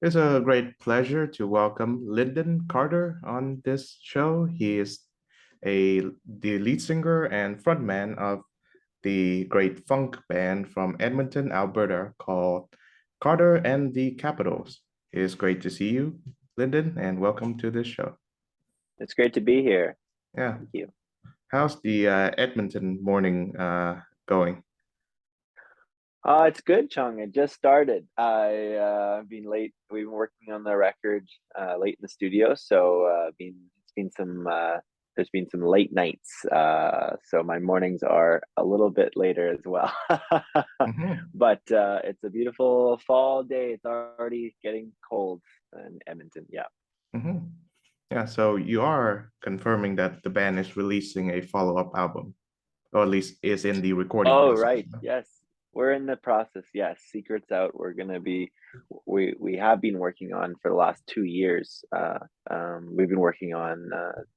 It's a great pleasure to welcome Lyndon Carter on this show. He is the lead singer and frontman of the great funk band from Edmonton, Alberta called Carter and the Capitals. It's great to see you, Lyndon, and welcome to this show. It's great to be here. Yeah, Thank you. how's the Edmonton morning going? It's good, Chung. It just started. I've been late. We've been working on the record late in the studio, so it's been some there's been some late nights. So my mornings are a little bit later as well. Hmm. But it's a beautiful fall day. It's already getting cold in Edmonton. Yeah. Hmm. Yeah, so you are confirming that the band is releasing a follow-up album, or at least is in the recording Oh, process. right. Yes. We're in the process. Yes. Secrets out. We have been working on for the last 2 years. We've been working on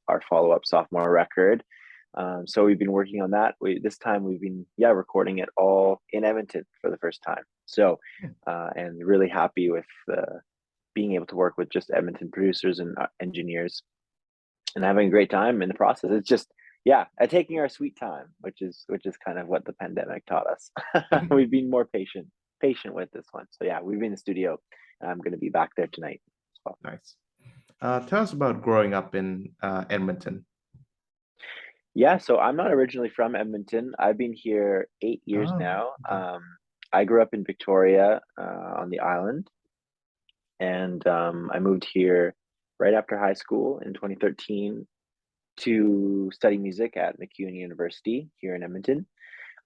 our follow-up sophomore record. So we've been working on that. This time we've been, yeah, recording it all in Edmonton for the first time. So, and really happy with being able to work with just Edmonton producers and engineers and having a great time in the process. It's just yeah, taking our sweet time, which is kind of what the pandemic taught us. Mhm. We've been more patient with this one. So yeah, we've been in the studio. And I'm going to be back there tonight as well. Nice. Tell us about growing up in Edmonton. Yeah, so I'm not originally from Edmonton. I've been here 8 years Oh, now. okay. I grew up in Victoria on the island, and I moved here right after high school in 2013 to study music at McEwan University here in Edmonton.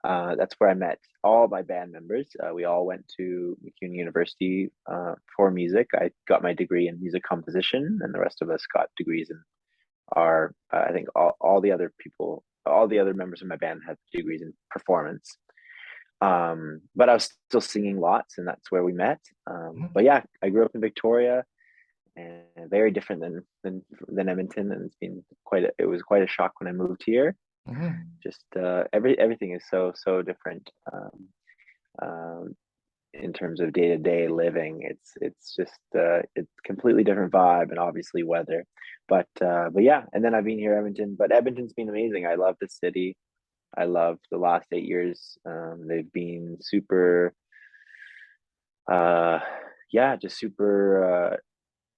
That's where I met all my band members. We all went to McEwan University for music. I got my degree in music composition, and the rest of us got degrees in our. I think all the other people, all the other members of my band had degrees in performance. But I was still singing lots, and that's where we met. Mhm. But yeah, I grew up in Victoria, and very different than Edmonton, and it was quite a shock when I moved here. Mhm. Just everything is so different um, in terms of day to day living. It's just it's completely different vibe and obviously weather. But yeah, and then I've been here Edmonton, but Edmonton's been amazing. I love the city. I love the last 8 years. They've been super uh yeah, just super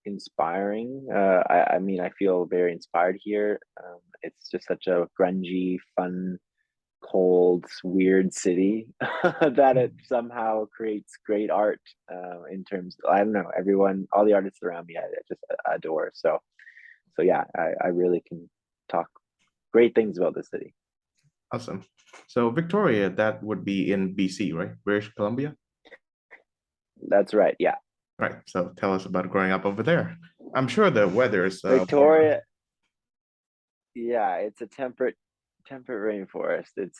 inspiring. I mean, I feel very inspired here. It's just such a grungy, fun, cold, weird city that it somehow creates great art. In terms, I don't know, everyone, all the artists around me, I just adore. So yeah, I really can talk great things about the city. Awesome. So Victoria, that would be in BC, right? British Columbia. That's right. Yeah, Right. So tell us about growing up over there. I'm sure the weather is warmer. Victoria. Yeah, it's a temperate rainforest. It's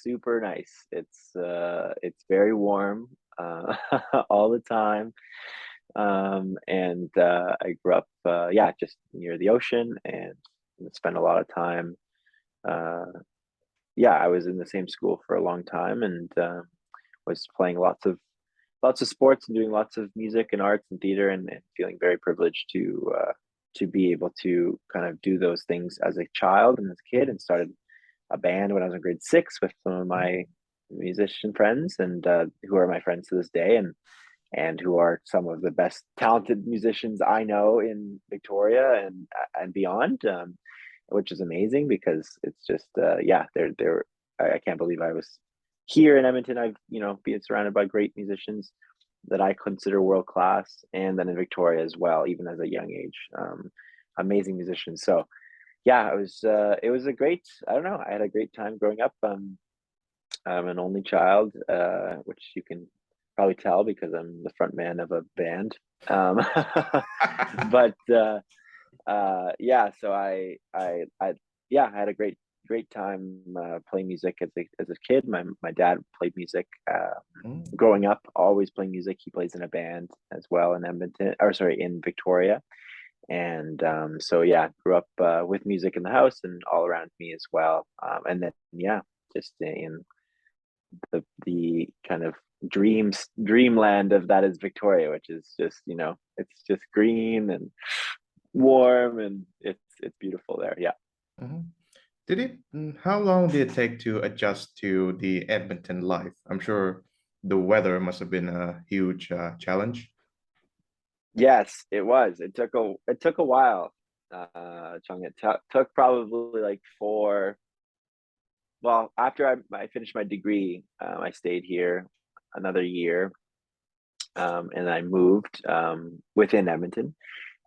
super nice. It's very warm all the time. And I grew up yeah, just near the ocean and spent a lot of time uh yeah, I was in the same school for a long time and was playing lots of sports and doing lots of music and arts and theater and feeling very privileged to be able to kind of do those things as a child and as a kid, and started a band when I was in grade six with some of my musician friends and who are my friends to this day, and who are some of the best talented musicians I know in Victoria and beyond, which is amazing because it's just yeah, they're I can't believe I was here in Edmonton. I've been surrounded by great musicians that I consider world class, and then in Victoria as well, even as a young age, amazing musicians. So yeah, it was a great. I don't know. I had a great time growing up. I'm an only child, which you can probably tell because I'm the front man of a band. Um, but yeah, so yeah, I had a great time playing music as a kid. My dad played music Mm. growing up, always playing music. He plays in a band as well in Edmonton, or sorry, in Victoria. And so yeah, grew up with music in the house and all around me as well. And then yeah, just in the kind of dreamland of that is Victoria, which is just, it's just green and warm, and it's beautiful there. Yeah. Mhm. How long did it take to adjust to the Edmonton life? I'm sure the weather must have been a huge challenge. Yes, it was. It took a while. Chung, took probably like four. Well, after I finished my degree, I stayed here another year, and I moved within Edmonton.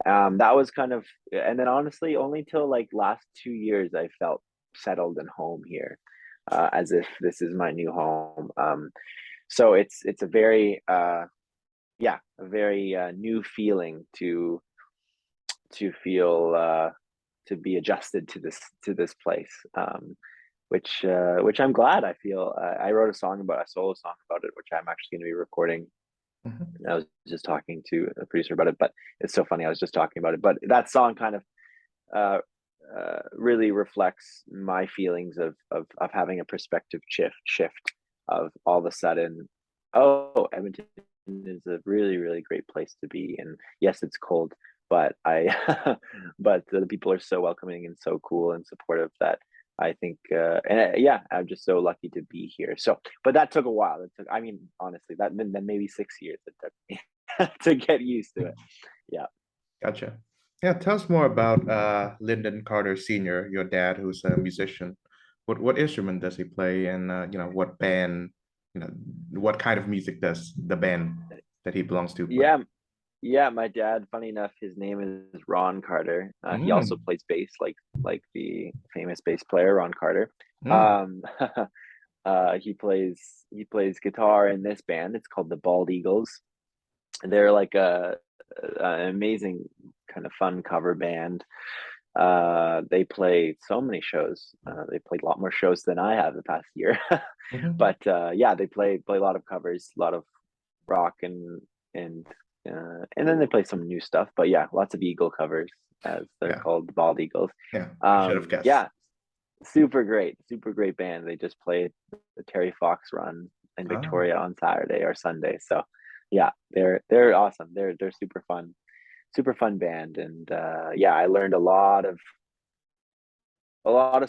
That was kind of, and then honestly, only till like last 2 years I felt settled and home here, as if this is my new home. So it's a very yeah, a very new feeling to feel to be adjusted to this place. Which I'm glad. I feel I wrote a solo song about it, which I'm actually going to be recording. Mhm. I was just talking to a producer about it, but it's so funny. I was just talking about it, but that song kind of uh, really reflects my feelings of having a perspective shift of all of a sudden, oh, Edmonton is a really really great place to be, and yes, it's cold, but I but the people are so welcoming and so cool and supportive that I think, yeah, I'm just so lucky to be here. So, but that took a while. It took, I mean, honestly, that then maybe 6 years it took me to get used to it. Yeah. Gotcha. Yeah, tell us more about Lyndon Carter Sr., your dad, who's a musician. What instrument does he play, and what band, what kind of music does the band that he belongs to play? Yeah, yeah, my dad, funny enough, his name is Ron Carter. He also Mm, plays bass, like the famous bass player Ron Carter. mm, Um, he plays guitar in this band. It's called the Bald Eagles. They're like an amazing kind of fun cover band. They play so many shows. They played a lot more shows than I have the past year. mhm. But yeah, they play a lot of covers, a lot of rock and then they play some new stuff. But yeah, lots of Eagle covers, as they're Yeah, called, the Bald Eagles. yeah, I should have guessed. Yeah, super great band. They just played the Terry Fox run in Ah, Victoria on Saturday or Sunday. So yeah, they're awesome. They're super fun band. And yeah, I learned a lot of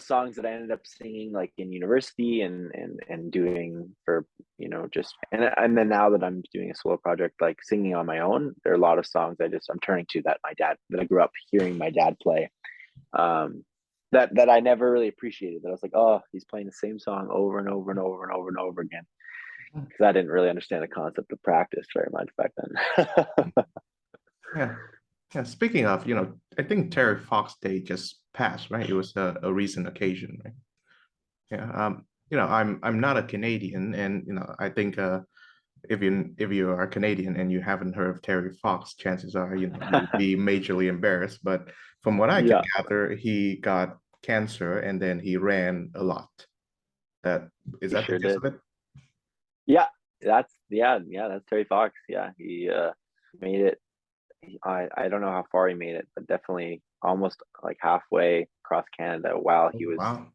songs that I ended up singing like in university and doing for, just, and then now that I'm doing a solo project, like singing on my own, there are a lot of songs I'm turning to that I grew up hearing my dad play. Um, that I never really appreciated. That I was like, oh, he's playing the same song over and over and over and over and over again, mhm. because I didn't really understand the concept of practice very much back then. Yeah, yeah. Speaking of, I think Terry Fox Day just passed, right? It was a recent occasion, right? Yeah. I'm not a Canadian, and I think if you are Canadian and you haven't heard of Terry Fox, chances are you would be majorly embarrassed. But from what I can Yeah, gather, he got cancer and then he ran a lot. That is he that the sure gist did. of it? Yeah, that's Terry Fox. Yeah, he made it. I don't know how far he made it, but definitely almost like halfway across Canada while Oh, he was wow.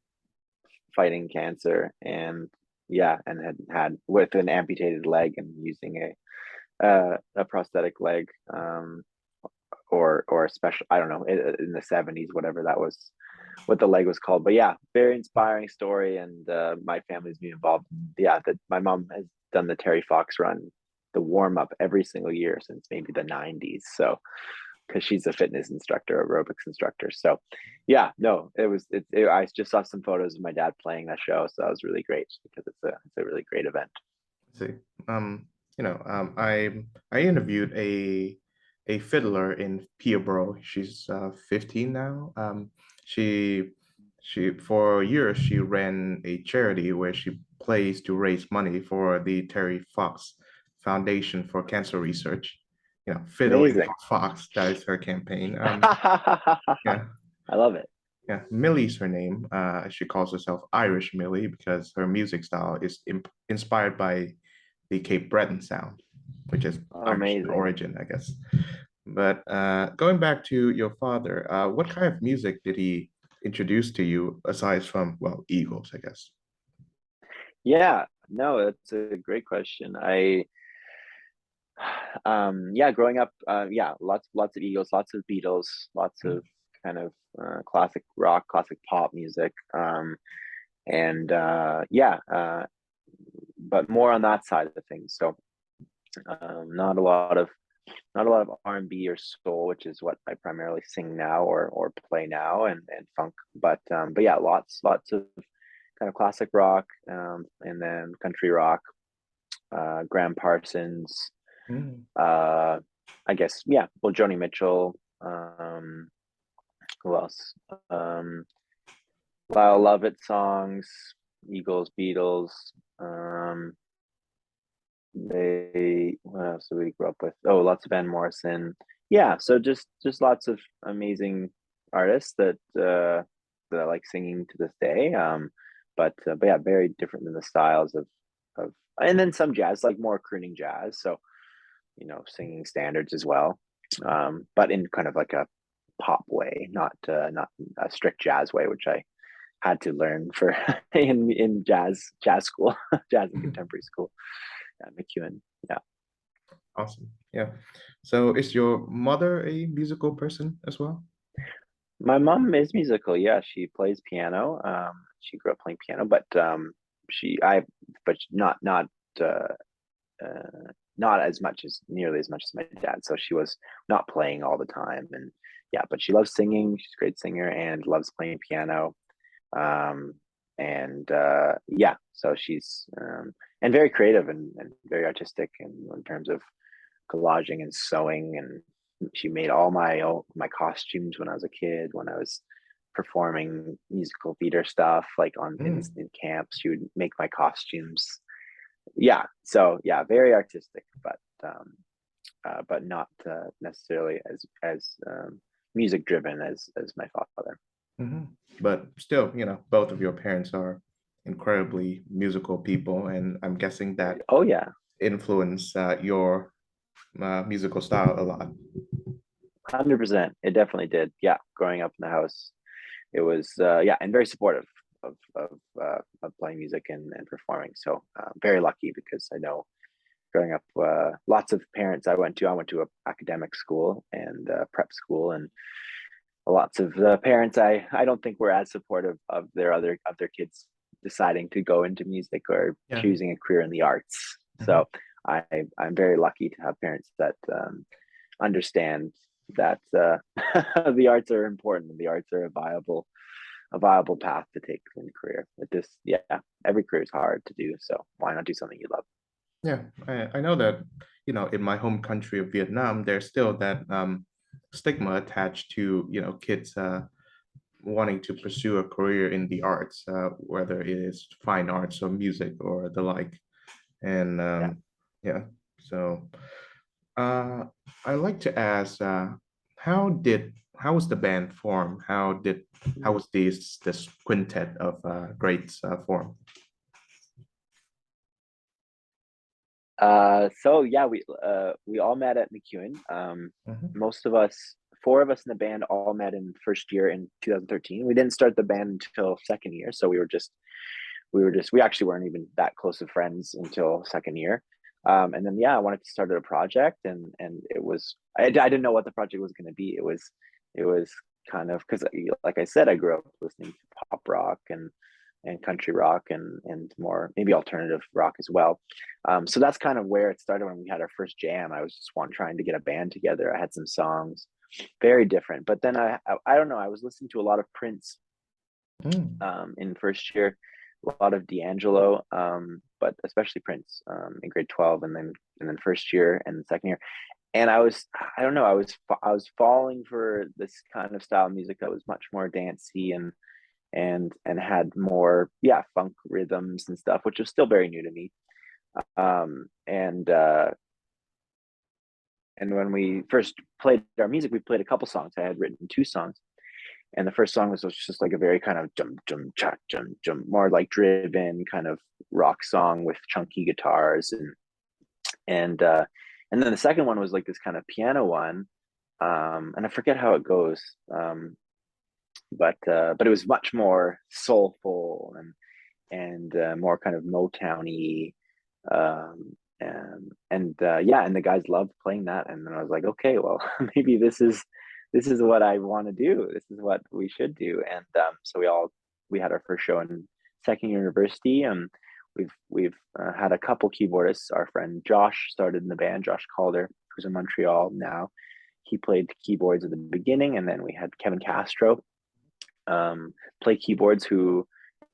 fighting cancer. And yeah, and had with an amputated leg and using a prosthetic leg, or a special, I don't know, in the 70s, whatever that was, what the leg was called. But yeah, very inspiring story, and my family's been involved. Yeah, that my mom has done the Terry Fox run, the warm up every single year since maybe the 90s. So because she's a fitness instructor, aerobics instructor. So yeah, no, I just saw some photos of my dad playing that show, so that was really great because it's a really great event. See, I interviewed a fiddler in Peterborough. She's 15 now. She she for years she ran a charity where she plays to raise money for the Terry Fox Foundation for Cancer Research. Fiddling for Amazing. Fox. That is her campaign. Yeah, I love it. yeah. Millie's her name. She calls herself Irish Millie because her music style is inspired by the Cape Breton sound, which is Irish in Amazing. origin, I guess. But going back to your father, what kind of music did he introduce to you aside from, well, Eagles, I guess? Yeah. No, that's a great question. Yeah, growing up, yeah, lots of Eagles, lots of Beatles, lots of kind of classic rock, classic pop music. And yeah, but more on that side of things. So not a lot of R&B or soul, which is what I primarily sing now or play now, and funk. But yeah, lots of kind of classic rock, and then country rock, Graham Parsons, Mm, uh, I guess, yeah, well, Joni Mitchell, who else? Um, Lyle Lovett songs, Eagles, Beatles. Um, what else did we grow up with? Oh, lots of Van Morrison. Yeah, so just lots of amazing artists that I like singing to this day. But yeah, very different than the styles of and then some jazz, like more crooning jazz. So singing standards as well, but in kind of like a pop way, not a strict jazz way, which I had to learn for in jazz school, jazz and mhm. contemporary school at McEwen. Yeah, Awesome. Yeah. So is your mother a musical person as well? my mom is musical. Yeah, she plays piano. She grew up playing piano, but she I but uh, not as much as nearly as much as my dad. So she was not playing all the time, and yeah, but she loves singing. She's a great singer and loves playing piano. Um, and yeah, so she's and very creative and very artistic in terms of collaging and sewing. And she made all my costumes when I was a kid, when I was performing musical theater stuff, like on Mm, in camps. She would make my costumes. Yeah, so yeah, very artistic, but not necessarily as music driven as my father. mhm. But still, both of your parents are incredibly musical people, and I'm guessing that Oh yeah, influence your musical style a lot. 100%. It definitely did. Yeah, growing up in the house, it was yeah, and very supportive of playing music and performing. So very lucky because I know growing up, lots of parents I went to a academic school and prep school, and lots of the parents I don't think were as supportive of their kids deciding to go into music or Yeah. choosing a career in the arts. Mhm. So I I'm very lucky to have parents that understand that the arts are important and the arts are a viable path to take in a career. But this, yeah, every career is hard to do, so why not do something you love? Yeah, I know that, in my home country of Vietnam, there's still that stigma attached to, kids wanting to pursue a career in the arts, whether it is fine arts or music or the like. And Yeah. yeah, so uh, I like to ask, how was the band formed? How was this quintet of greats formed? So yeah, we all met at McEwen. Mhm. Most of us, four of us in the band, all met in first year in 2013. We didn't start the band until second year, so we actually weren't even that close of friends until second year. And then yeah, I wanted to start a project, and it was I didn't know what the project was going to be. It was kind of because, like I said, I grew up listening to pop rock and country rock and more maybe alternative rock as well. So that's kind of where it started when we had our first jam. I was just trying to get a band together. I had some songs, very different, but then I don't know. I was listening to a lot of Prince Mm, in first year, a lot of D'Angelo, but especially Prince in grade 12, and then first year and second year. And I don't know, I was falling for this kind of style of music that was much more dancey and had more, yeah, funk rhythms and stuff, which was still very new to me. And when we first played our music, we played a couple songs. I had written two songs, and the first song was just like a very kind of jump jump cha jump jump, more like driven kind of rock song with chunky guitars, and and then the second one was like this kind of piano one, and I forget how it goes, but it was much more soulful and more kind of Motowny. Um, yeah, and the guys loved playing that, and then I was like, okay, well, maybe this is what I want to do. This is what we should do, and so we had our first show in second year university. We've had a couple keyboardists. Our friend Josh started in the band, Josh Calder, who's in Montreal now. He played keyboards at the beginning, and then we had Kevin Castro play keyboards, who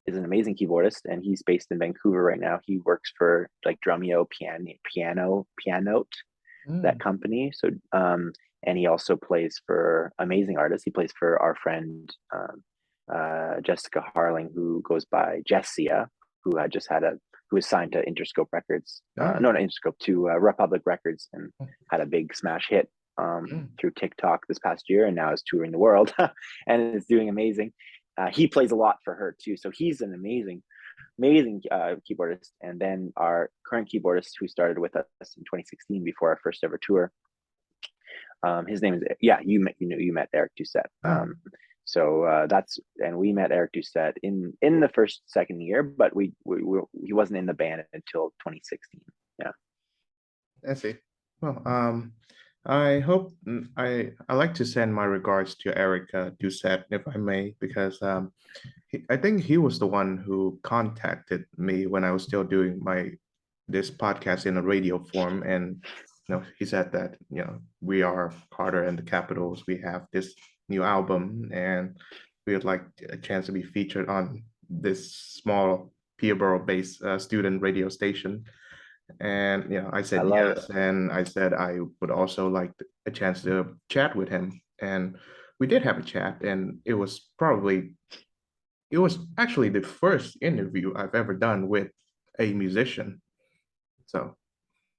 is an amazing keyboardist, and he's based in Vancouver right now. He works for like Drumeo Pianote, that Mm. company. So and he also plays for amazing artists. He plays for our friend Jessica Harling, who goes by Jessia, who had just had a who was signed to Interscope Records, Oh. no, not Interscope, to Republic Records, and had a big smash hit Mm. through TikTok this past year, and now is touring the world and is doing amazing. He plays a lot for her too, so he's an amazing keyboardist. And then our current keyboardist, who started with us in 2016 before our first ever tour, his name is, yeah, you met Eric Doucette. Oh. And we met Eric Doucette in the second year, but he wasn't in the band until 2016. Yeah. I see. Well, I hope I like to send my regards to Eric Doucette, if I may, because I think he was the one who contacted me when I was still doing my this podcast in a radio form, and he said that we are Carter and the Capitals. We have this new album, and we would like a chance to be featured on this small Peterborough-based student radio station. And I I said love yes, it. and I said I would also like a chance to chat with him. And we did have a chat, and it was actually the first interview I've ever done with a musician. So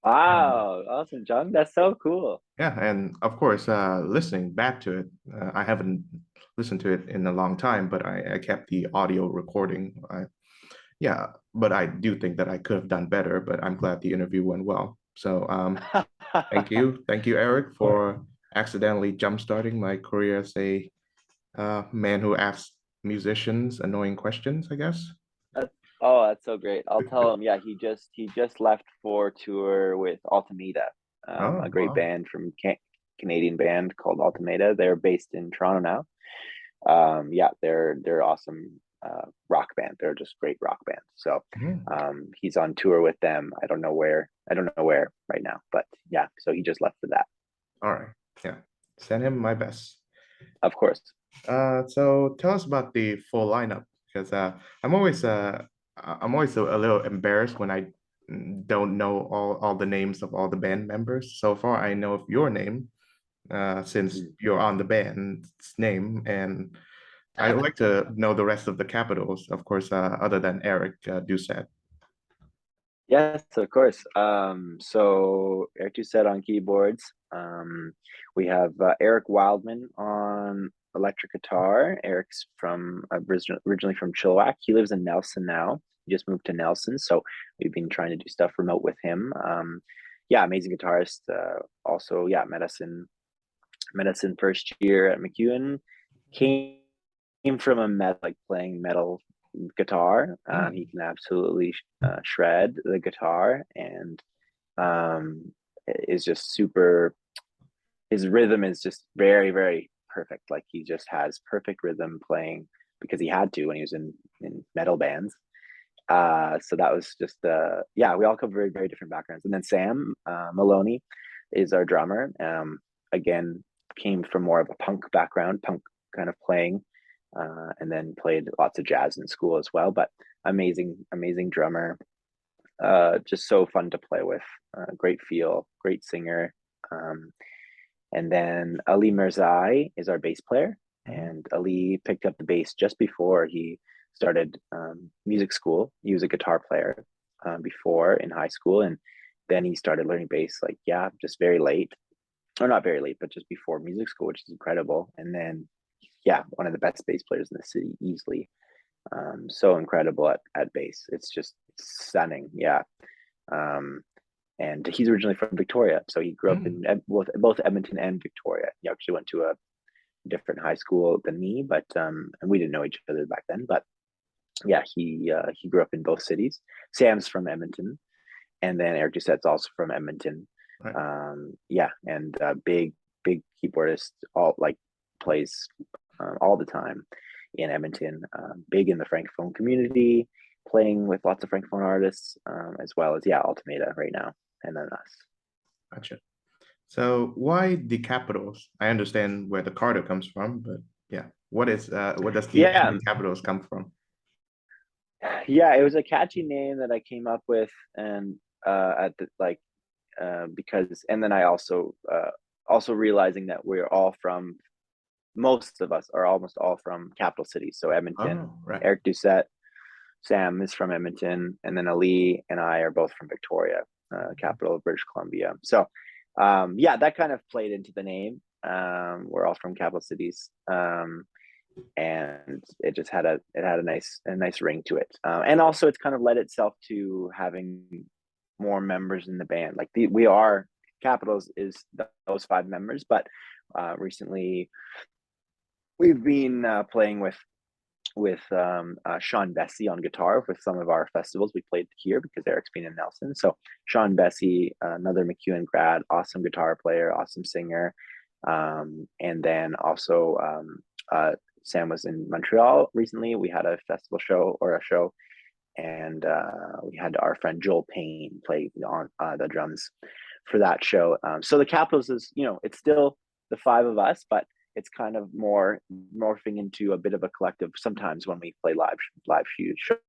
um, Wow, awesome, John. That's so cool. yeah, and of course, listening back to it, I haven't listened to it in a long time, but I kept the audio recording. Yeah, but I do think that I could have done better, but I'm glad the interview went well. So thank you, Eric, for accidentally jumpstarting my career as a man who asks musicians annoying questions, I guess. that's so great. I'll tell him. Yeah, he just left for tour with Altameda, Oh, a great wow. band from Canadian band called Altameda. They're based in Toronto now. Yeah, they're awesome rock band. They're just great rock band. So Mhm. he's on tour with them. I don't know where right now, but yeah. So he just left for that. All right. Yeah. Send him my best. Of course. So tell us about the full lineup because I'm always a little embarrassed when I don't know all the names of all the band members. So far, I know of your name since Mm. you're on the band's name, and I would like to know the rest of the Capitals, of course, other than Eric Doucette. Yes, of course. So Eric Doucette on keyboards. We have Eric Wildman on electric guitar. Eric's from originally from Chilliwack. He lives in Nelson now. He just moved to Nelson, so we've been trying to do stuff remote with him. Yeah, amazing guitarist. Also, yeah, medicine first year at McEwen. Came from a playing metal guitar. He Mm. can absolutely shred the guitar, and is just super. His rhythm is just very, very perfect. Like he just has perfect rhythm playing because he had to when he was in metal bands. So that was just yeah. We all come from very, very different backgrounds, and then Sam Maloney is our drummer. Again, came from more of a punk background, punk kind of playing, and then played lots of jazz in school as well. But amazing drummer. Just so fun to play with. Great feel, great singer. Um, and then Ali Mirzai is our bass player. Mhm. And Ali picked up the bass just before he started music school. He was a guitar player before in high school. And then he started learning bass, like, yeah, just very late, or not very late, but just before music school, which is incredible. And then, yeah, one of the best bass players in the city, easily. So incredible at bass. It's just stunning. Yeah. Um, and he's originally from Victoria, so he grew up Mm. in both Edmonton and Victoria. He actually went to a different high school than me, but and we didn't know each other back then. But yeah, he grew up in both cities. Sam's from Edmonton, and then Eric Doucette's also from Edmonton. Right. Yeah, and big keyboardist, all like plays all the time in Edmonton. Big in the francophone community, playing with lots of francophone artists, as well as yeah, Ultimata right now, and then us. Gotcha. So why the capitals? I understand where the Carter comes from, but yeah, what does the Yeah, name capitals come from? yeah, it was a catchy name that I came up with, and at the like because and then I also realizing that we're all from most of us are almost all from capital cities. So Edmonton, Oh, right. Eric Doucette, Sam is from Edmonton, and then Ali and I are both from Victoria, capital of British Columbia. So yeah, that kind of played into the name. We're all from capital cities. And it just had a nice ring to it, and also it's kind of led itself to having more members in the band. Like we are Capitals is those five members, but recently we've been playing with Sean Bessie on guitar with some of our festivals we played here because Eric's been in Nelson. So Sean Bessie, another McEwen grad, awesome guitar player, awesome singer, and then also Sam was in Montreal recently. We had a festival show or a show, and we had our friend Joel Payne play on the drums for that show. So the Capitals is, it's still the five of us, but it's kind of more morphing into a bit of a collective sometimes when we play live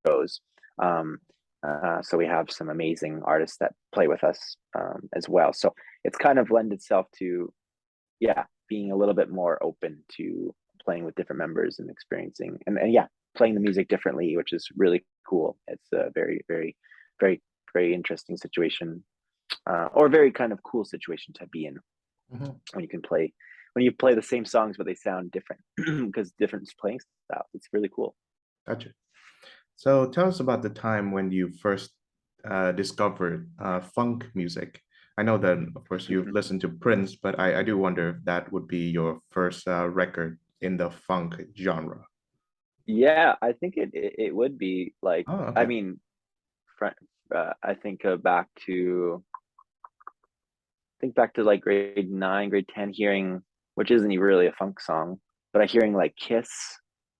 shows. So we have some amazing artists that play with us as well. So it's kind of lend itself to, yeah, being a little bit more open to playing with different members and experiencing and yeah, playing the music differently, which is really cool. It's a very, very, very, very interesting situation, or very kind of cool situation to be in Mhm. when you play the same songs but they sound different because different playing styles. It's really cool. Gotcha. So tell us about the time when you first discovered funk music. I know that, of course, you've Mhm. listened to Prince, but I do wonder if that would be your first record in the funk genre. Yeah, I think it would be like, Oh, I okay. mean, I think back to like grade 9, grade 10, hearing, which isn't even really a funk song, but I hearing like Kiss.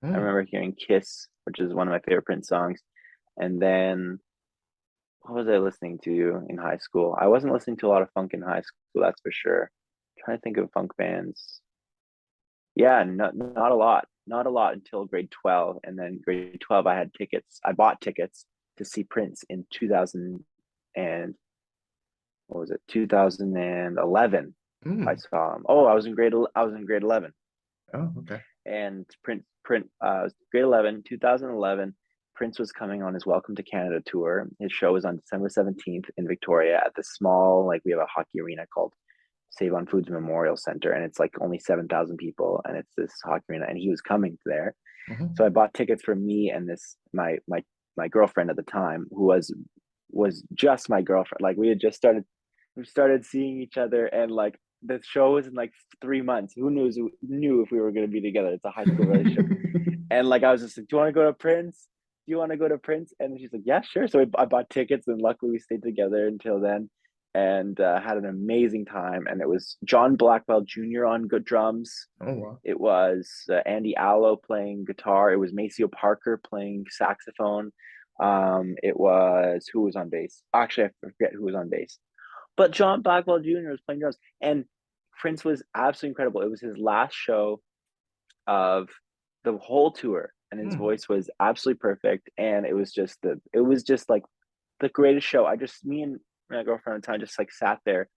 I Mm, remember hearing Kiss, which is one of my favorite Prince songs. And then what was I listening to in high school? I wasn't listening to a lot of funk in high school, that's for sure. Trying to think of funk bands. Yeah, not a lot. Not a lot until grade 12. And then grade 12, I had tickets. I bought tickets to see Prince in 2000 and what was it? 2011. I mm. saw him. Oh, I was in grade 11. Oh, okay. And grade 11, 2011. Prince was coming on his Welcome to Canada tour. His show was on December 17th in Victoria at the small, like we have a hockey arena called Save on Foods Memorial Center, and it's like only 7,000 people, and it's this hockey arena, and he was coming there. So Mhm. I bought tickets for me and this my girlfriend at the time, who was just my girlfriend. Like we started seeing each other, and like the show was in like 3 months. Who knew if we were going to be together? It's a high school relationship. And like I was just like, do you want to go to Prince? Do you want to go to Prince? And she's like, yeah, sure. So I bought tickets, and luckily we stayed together until then, and had an amazing time. And it was John Blackwell Jr. on good drums. Oh, wow. It was Andy Allo playing guitar. It was Maceo Parker playing saxophone. It was who was on bass? Actually, I forget who was on bass. But John Blackwell Jr. was playing drums, and Prince was absolutely incredible. It was his last show of the whole tour, and his Mm. voice was absolutely perfect. And it was just like the greatest show. Me and my girlfriend at the time just like sat there,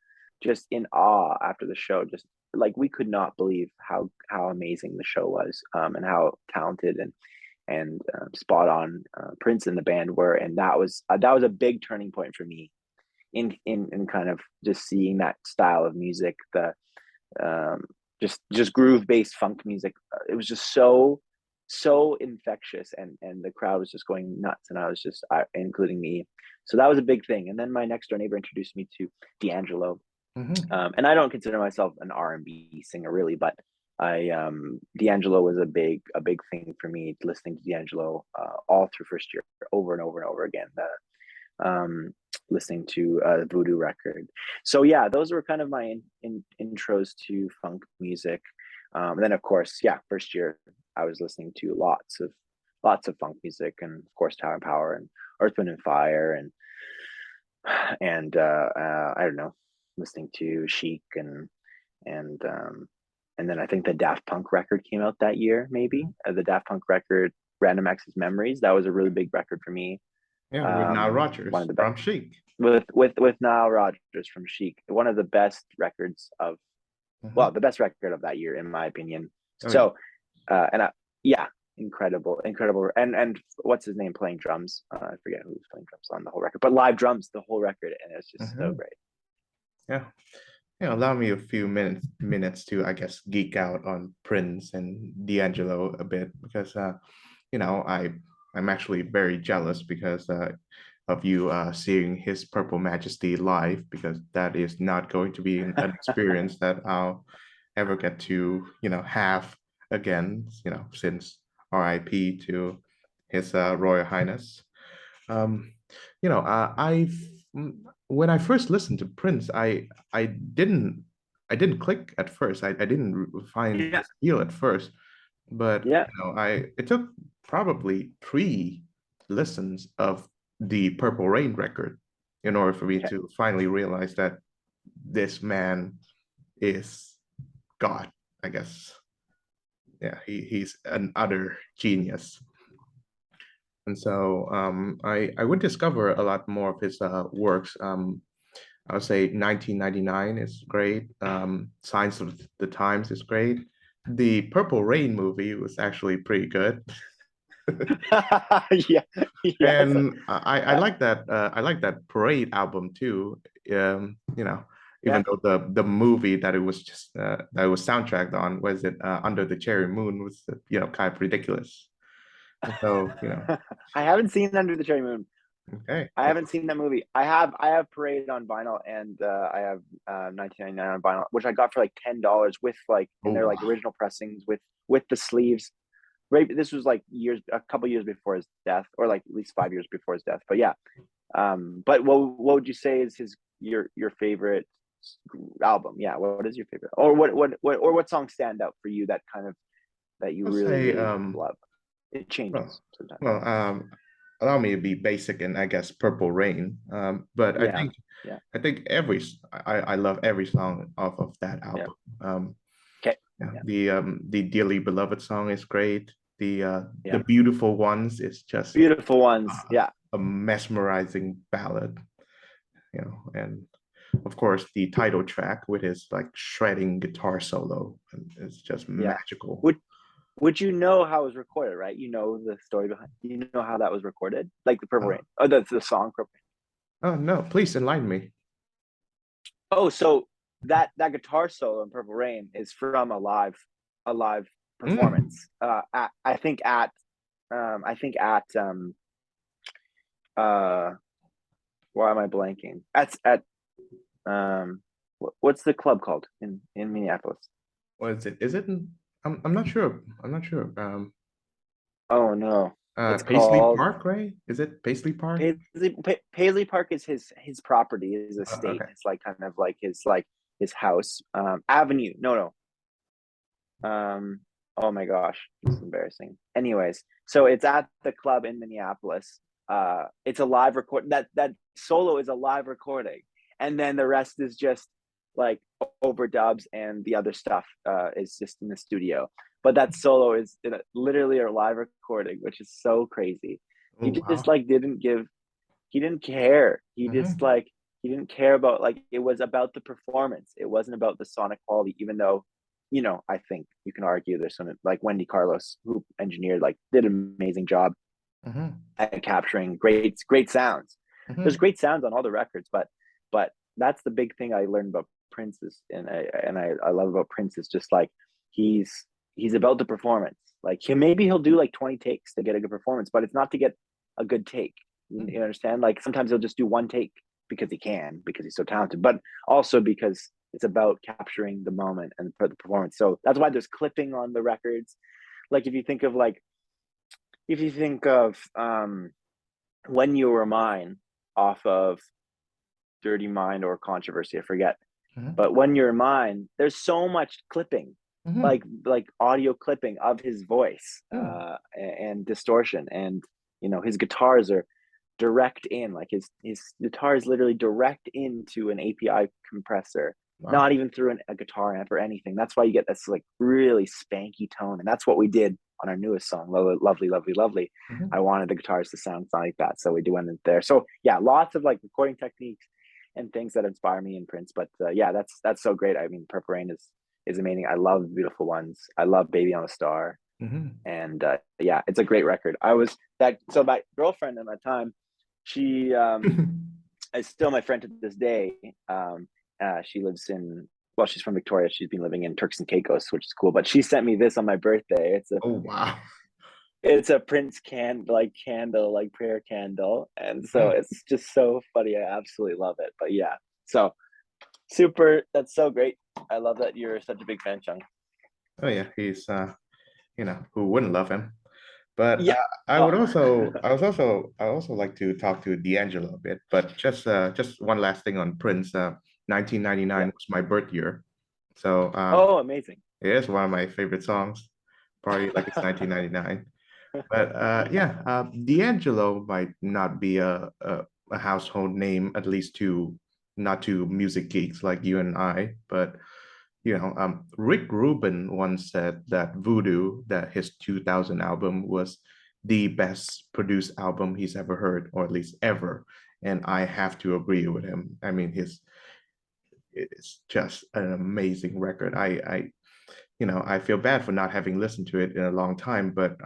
just in awe after the show. Just like we could not believe how amazing the show was, and how talented and spot on Prince and the band were. And that was a big turning point for me in kind of just seeing that style of music, the um, just groove based funk music. It was just so infectious, and the crowd was just going nuts, and I was just including me. So that was a big thing. And then my next door neighbor introduced me to D'Angelo, Mhm. and I don't consider myself an R&B singer really, but D'Angelo was a big thing for me, listening to D'Angelo all through first year, over and over and over again. Listening to the Voodoo record. So yeah, those were kind of my intros to funk music. And then of course, yeah, first year I was listening to lots of funk music, and of course Tower and Power and Earth, Wind and Fire, and I don't know, listening to Chic and and then I think the Daft Punk record came out that year, maybe the Daft Punk record, Random Access Memories. That was a really big record for me. Yeah, with Nile One Rodgers of the best from Chic. with Nile Rodgers from Chic, one of the best records of Mhm. the best record of that year, in my opinion. Oh yeah. So, and yeah, incredible, and what's his name playing drums? I forget who's playing drums on the whole record, but live drums the whole record, and it's just so Mhm. great. Yeah. Yeah, allow me a few minutes to, I guess, geek out on Prince and D'Angelo a bit because you know, I'm actually very jealous because of you seeing his Purple Majesty live, because that is not going to be an experience that I'll ever get to, you know, have again, you know, since RIP to His Royal Highness. Um, you know, when I first listened to Prince, I didn't I didn't click at first. I didn't find Yeah, his feel at first, but yeah, you know, I it took probably three listens of the Purple Rain record in order for me okay. to finally realize that this man is God, I guess. Yeah, he's an utter genius. And so I would discover a lot more of his works. I would say 1999 is great. Signs of the Times is great. The Purple Rain movie was actually pretty good. Yeah, yes, And I like that Parade album too. You know, even yeah. though the movie that it was just that it was soundtracked on, was it Under the Cherry Moon, was you know, kind of ridiculous. And so, you know, I haven't seen Under the Cherry Moon. okay. I haven't seen that movie. I have Parade on vinyl, and I have 1999 on vinyl, which I got for like $10 with like, and they're Oh, like original pressings with the sleeves. Right, this was like a couple years before his death, or like at least 5 years before his death. But yeah, but what would you say is your favorite album? Yeah, what is your favorite, or what songs stand out for you that kind of that you I'll really say, love? It well, changes sometimes. well, allow me to be basic and I guess Purple Rain. But Yeah, yeah, I think I love every song off of that yeah. album. Okay, Yeah, yeah, the Dearly Beloved song is great. The yeah. Beautiful Ones is just Beautiful ones. Yeah, a mesmerizing ballad, you know, and of course the title track with his like shredding guitar solo, and it's just yeah. magical. Would would you know how it was recorded? Right, you know the story behind. You know how that was recorded, like the Purple Uh, Rain, or the song Purple. oh no, please enlighten me. Oh, so that guitar solo in Purple Rain is from a live Mm. performance. I think at uh why am I blanking? At what's the club called in Minneapolis? What is it? Is it? I'm not sure. I'm not sure. Oh no, it's Paisley called Park, right? Is it Paisley Park? Paisley Park is his property, his estate. Okay. It's like kind of like his house. Avenue. No, oh my gosh, this is embarrassing. Anyways, so it's at the club in Minneapolis. It's a live record. That solo is a live recording, and then the rest is just like overdubs, and the other stuff is just in the studio. But that solo is literally a live recording, which is so crazy. Oh He just wow. like didn't give. He didn't care. He just Hmm. like he didn't care about, like, it was about the performance. It wasn't about the sonic quality, even though, I think you can argue there's some, like Wendy Carlos, who engineered, like, did an amazing job Hmm. at capturing great sounds. There's Hmm. great sounds on all the records, but that's the big thing I learned about Prince is, I love about Prince is just like he's he's about the performance. Like maybe he'll do like 20 takes to get a good performance, but it's not to get a good take. You understand? Like sometimes he'll just do one take because he can, because he's so talented, but also because It's about capturing the moment and the performance. So that's why there's clipping on the records. Like if you think of When You Were Mine off of Dirty Mind or Controversy, I forget. Mhm. But When You're Mine, there's so much clipping, Mhm. like audio clipping of his voice, Mm. and distortion, and his guitars are direct in, like his guitar is literally direct into an API compressor, Wow. not even through a guitar amp or anything. That's why you get this like really spanky tone, and that's what we did on our newest song, Lovely, Lovely, Lovely. I Mhm. wanted the guitars to sound like that, so we went in there. So yeah, lots of like recording techniques and things that inspire me in Prince. But yeah, that's so great. I mean, Purple Rain is amazing. I love Beautiful Ones. I love Baby on a Star, Mhm. and yeah, it's a great record. I was that so my girlfriend at that time, she is still my friend to this day. She lives in well, she's from Victoria. She's been living in Turks and Caicos, which is cool. But she sent me this on my birthday. Oh wow. It's a Prince candle, like prayer candle, and so Mm. it's just so funny. I absolutely love it. But yeah, so super. That's so great. I love that you're such a big fan, Chung. Oh yeah, he's who wouldn't love him? But Yeah. Oh. I also like to talk to D'Angelo a bit. But just one last thing on Prince. Yeah. 1999 was my birth year, so Oh, amazing. it is one of my favorite songs. Party like it's 1999. But yeah, D'Angelo might not be a household name, at least to not to music geeks like you and I. But Rick Rubin once said that Voodoo, that his 2000 album was the best produced album he's ever heard, or at least ever. And I have to agree with him. I mean, his it's just an amazing record. I feel bad for not having listened to it in a long time, but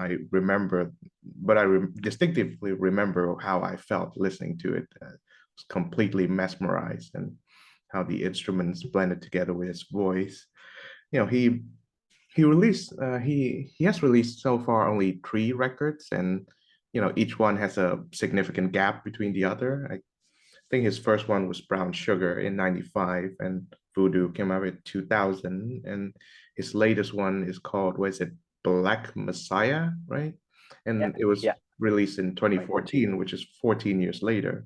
distinctively remember how I felt listening to it. I was completely mesmerized, and how the instruments blended together with his voice. You know, he has released so far only three records, and each one has a significant gap between the other. I think his first one was Brown Sugar in 95, and Voodoo came out in 2000. And his latest one is called, what is it, Black Messiah, right? Yeah. And it was Yeah. released in 2014. 2014, which is 14 years later.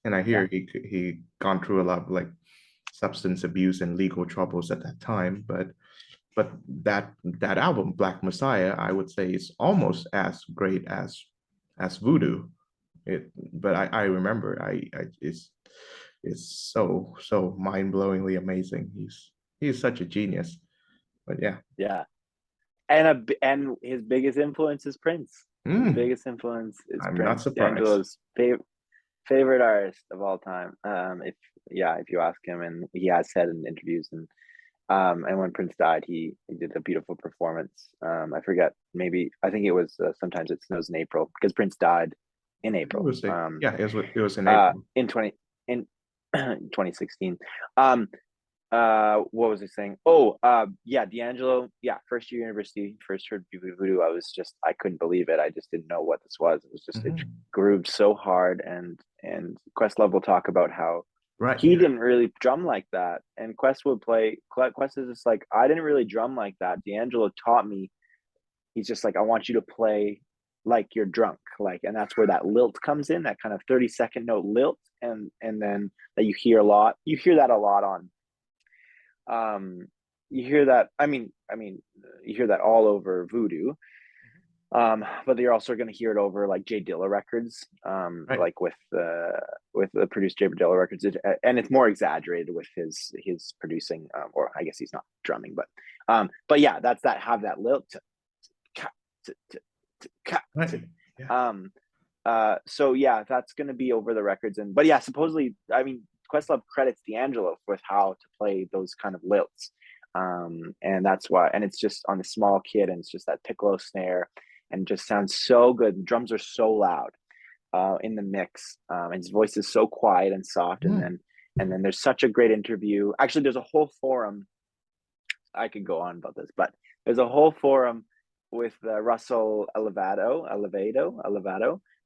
And I Yeah. hear he gone through a lot of like substance abuse and legal troubles at that time. But that album, Black Messiah, I would say is almost as great as Voodoo. But I remember it's so mind-blowingly amazing. He's such a genius. But yeah. Yeah. And his biggest influence is Prince. His Mm, biggest influence is I'm not Prince. surprised. D'Angelo's favorite artist of all time. If you ask him, and he has said in interviews, and when Prince died, he did a beautiful performance. I forget, maybe I think it was Sometimes It Snows in April, because Prince died in It April. was a, yeah, it was in April. In 2016. What was I saying? Yeah, D'Angelo. Yeah, first year university, first heard Voodoo. I couldn't believe it. I just didn't know what this was. It Mhm. grooved so hard, and Questlove will talk about how Right, he yeah. didn't really drum like that, and Quest is just like, I didn't really drum like that. D'Angelo taught me. He's just like, I want you to play like you're drunk, like, and that's where that lilt comes in, that kind of 30-second note lilt, and then that you hear a lot. You hear that a lot on um, you hear that. You hear that all over Voodoo. But you're also going to hear it over like Jay Dilla records, Right. like with the produced Jay Dilla records, and it's more exaggerated with his producing, or I guess he's not drumming, but yeah, that's that have that lilt. To, to, to, Right. Yeah. so yeah, that's going to be over the records, but yeah, supposedly, I mean, Questlove credits D'Angelo with how to play those kind of lilts, and that's why, and it's just on a small kid, and it's just that piccolo snare, and it just sounds so good. The drums are so loud in the mix, and his voice is so quiet and soft, Mm. and then there's such a great interview. Actually, there's a whole forum. I could go on about this, but there's a whole forum with Russell Elevado,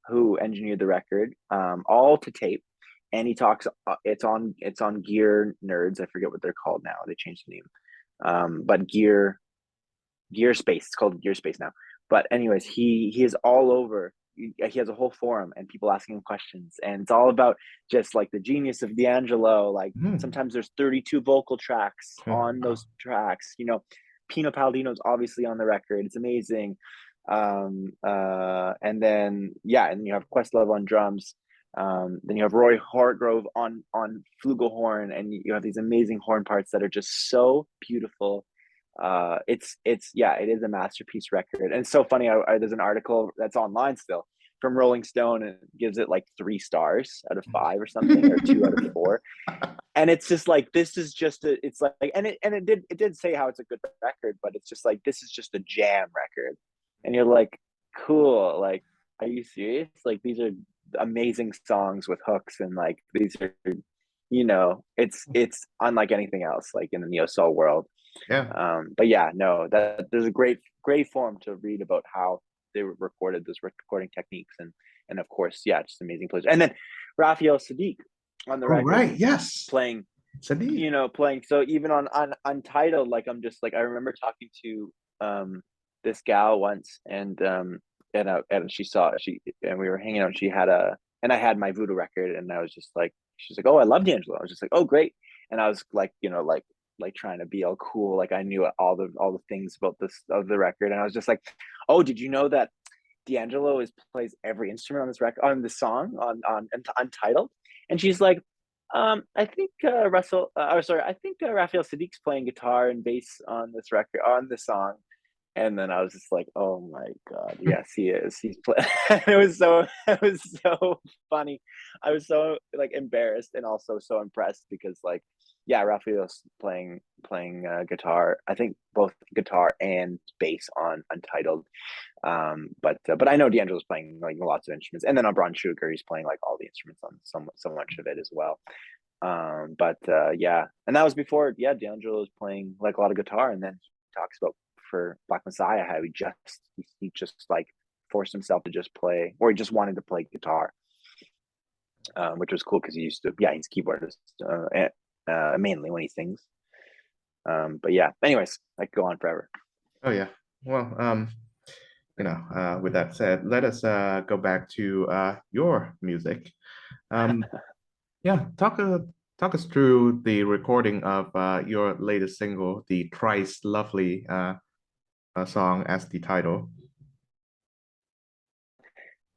who engineered the record, all to tape. and he talks. It's on Gear Nerds. I forget what they're called now. They changed the name. But Gear Space. It's called Gear Space now. But anyways, he is all over. He has a whole forum and people asking him questions, and it's all about just like the genius of D'Angelo. Like Mhm. sometimes there's 32 vocal tracks on Wow. those tracks. Pino Palladino's obviously on the record. It's amazing. And then and you have Questlove on drums. Then you have Roy Hargrove on flugelhorn, and you have these amazing horn parts that are just so beautiful. It is a masterpiece record, and it's so funny. There's an article that's online still from Rolling Stone, and it gives it like 3 stars out of 5 or something, or 2 out of 4. And it's just like, this is just it's like, and it did say how it's a good record, but it's just like, this is just a jam record, and you're like, cool, like, are you serious? Like, these are amazing songs with hooks, and like, these are, it's unlike anything else, like in the neo soul world. Yeah. But yeah, no, that there's a great forum to read about how they recorded those recording techniques, and of course, yeah, just amazing players. And then Raphael Sadiq on the Oh, record right. Yes. playing, Sadiq. playing. So even on Untitled, like, I'm just like, I remember talking to this gal once, and we were hanging out. And I had my Voodoo record, and I was just like, she's like, oh, I love D'Angelo. I was just like, oh, great. And I was like, like trying to be all cool, like I knew all the things about this of the record, and I was just like, oh, did you know that D'Angelo plays every instrument on this record, on the song, on Untitled? And she's like, I think I think Raphael Sadiq's playing guitar and bass on this record, on this song. And then I was just like, oh my God, yes, he is. He's playing. It was so funny. I was so like embarrassed and also so impressed, because like, yeah, Raphael's playing guitar. I think both guitar and bass on Untitled. But I know D'Angelo's playing like lots of instruments, and then on Brown Sugar, he's playing like all the instruments on so much of it as well. And that was before, D'Angelo was playing like a lot of guitar, and then he talks about for Black Messiah how he just like forced himself to just play, or he just wanted to play guitar, which was cool because he's a keyboardist mainly when he sings. But yeah, anyways, I could go on forever. Oh, yeah. Well, with that said, let us go back to your music. Um, yeah, talk us through the recording of your latest single, the Thrice Lovely song as the title.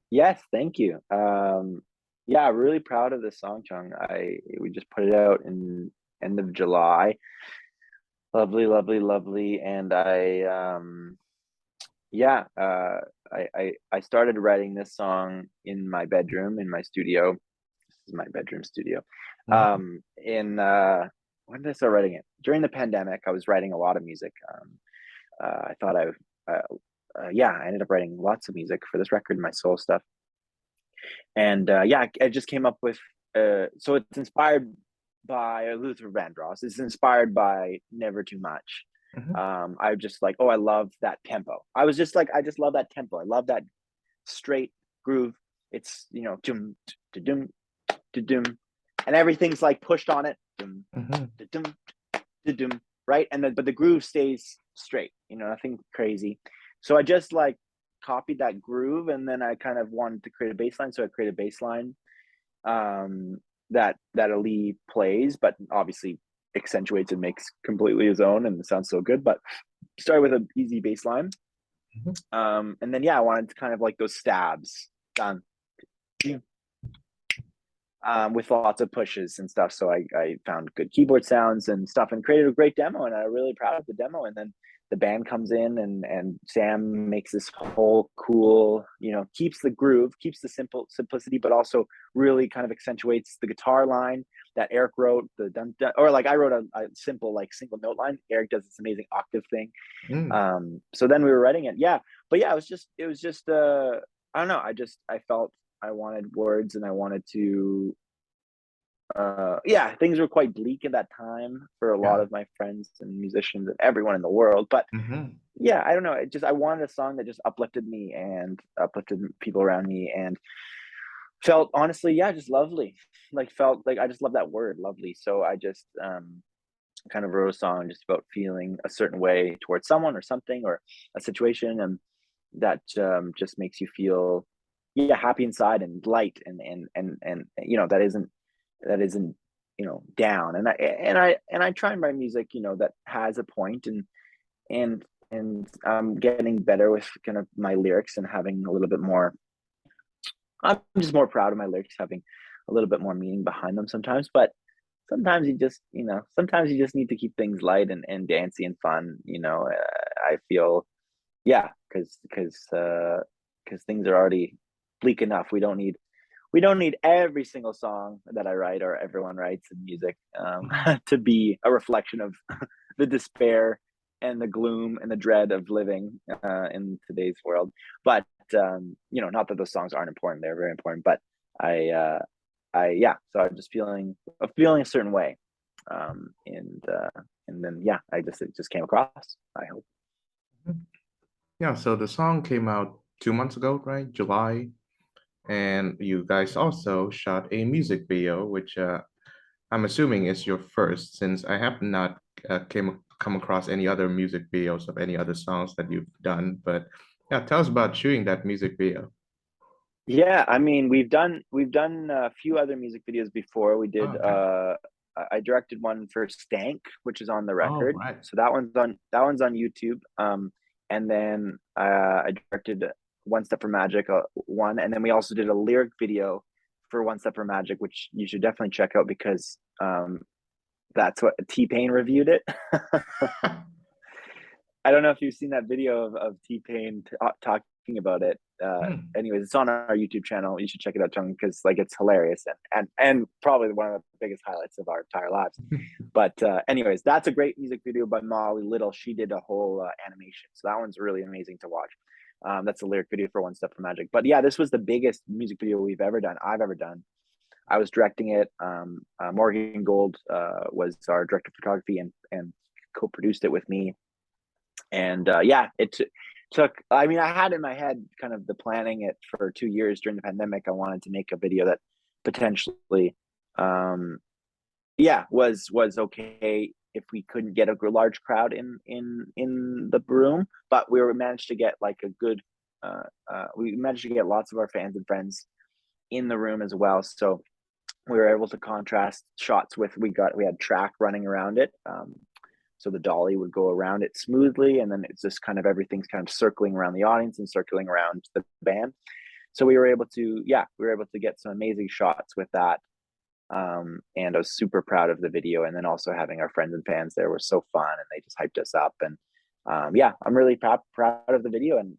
Yes, thank you. Yeah, really proud of this song, Chung. We just put it out in end of July. Lovely, lovely, lovely. And I started writing this song in my bedroom, in my studio. This is my bedroom studio. Mhm. In When did I start writing it? During the pandemic, I was writing a lot of music. I thought I ended up writing lots of music for this record, my soul stuff. And I just came up with, so it's inspired by Luther Vandross. It's inspired by Never Too Much. Mhm. I just like, oh, I love that tempo. I was just like, I just love that tempo. I love that straight groove. It's, dum, dum, dum, and everything's like pushed on it. Dum, Mhm. dum, dum, right? But the groove stays straight, nothing crazy. So I just like copied that groove, and then I kind of wanted to create a bass line. So I created a bass line that Ali plays, but obviously accentuates and makes completely his own, and it sounds so good. But started with an easy bass line. Mhm. And then I wanted to kind of like those stabs done, with lots of pushes and stuff. So I found good keyboard sounds and stuff, and created a great demo. And I'm really proud of the demo. And then the band comes in, and Sam makes this whole cool, keeps the groove, keeps the simplicity, but also really kind of accentuates the guitar line that Eric wrote, the dun, dun, or like I wrote a simple like single note line. Eric does this amazing octave thing. Mm. So then we were writing it. Yeah. But yeah, it was just I don't know. I felt I wanted words, and I wanted to things were quite bleak at that time for a lot Yeah. of my friends and musicians and everyone in the world. But Mhm. yeah, I don't know. I wanted a song that just uplifted me and uplifted people around me. And Felt honestly, yeah, just lovely. Like felt like I just love that word, lovely. So I just kind of wrote a song just about feeling a certain way towards someone or something or a situation, and that just makes you feel, yeah, happy inside and light, and that isn't down. And I try and write music that has a point, and I'm getting better with kind of my lyrics and having a little bit more. I'm just more proud of my lyrics having a little bit more meaning behind them sometimes. But sometimes you just need to keep things light and dancey and fun. I feel, yeah, because things are already bleak enough. We don't need every single song that I write or everyone writes in music Mhm. to be a reflection of the despair and the gloom and the dread of living in today's world. But not that those songs aren't important; they're very important. But I, uh, yeah. So I'm just feeling a certain way, and then yeah, it just came across. I hope. Yeah, so the song came out 2 months ago, right? July. And you guys also shot a music video, which I'm assuming is your first, since I have not come across any other music videos of any other songs that you've done. But yeah, tell us about shooting that music video. Yeah, I mean, we've done a few other music videos before. We Oh, did okay. I directed one for Stank, which is on the Oh, record. right. So that one's on YouTube. And then I directed One Step for Magic one, and then we also did a lyric video for One Step for Magic, which you should definitely check out because that's what T-Pain reviewed it. I don't know if you've seen that video of T-Pain talking about it. Hmm. Anyways, it's on our YouTube channel. You should check it out, Chung, because like it's hilarious and probably one of the biggest highlights of our entire lives. But anyways, that's a great music video by Molly Little. She did a whole animation, so that one's really amazing to watch. That's a lyric video for One Step for Magic. But yeah, this was the biggest music video I've ever done. I was directing it. Morgan Gold was our director of photography and co-produced it with me, and yeah, took. I mean, I had in my head kind of the planning it for 2 years during the pandemic. I wanted to make a video that potentially, um, yeah, was okay if we couldn't get a large crowd in the room, but managed to get like a good. We managed to get lots of our fans and friends in the room as well. So we were able to contrast shots with we had track running around it. So the dolly would go around it smoothly, and then it's just kind of everything's kind of circling around the audience and circling around the band. So we were able to get some amazing shots with that. And I was super proud of the video, and then also having our friends and fans there was so fun, and they just hyped us up. And yeah, I'm really proud of the video, and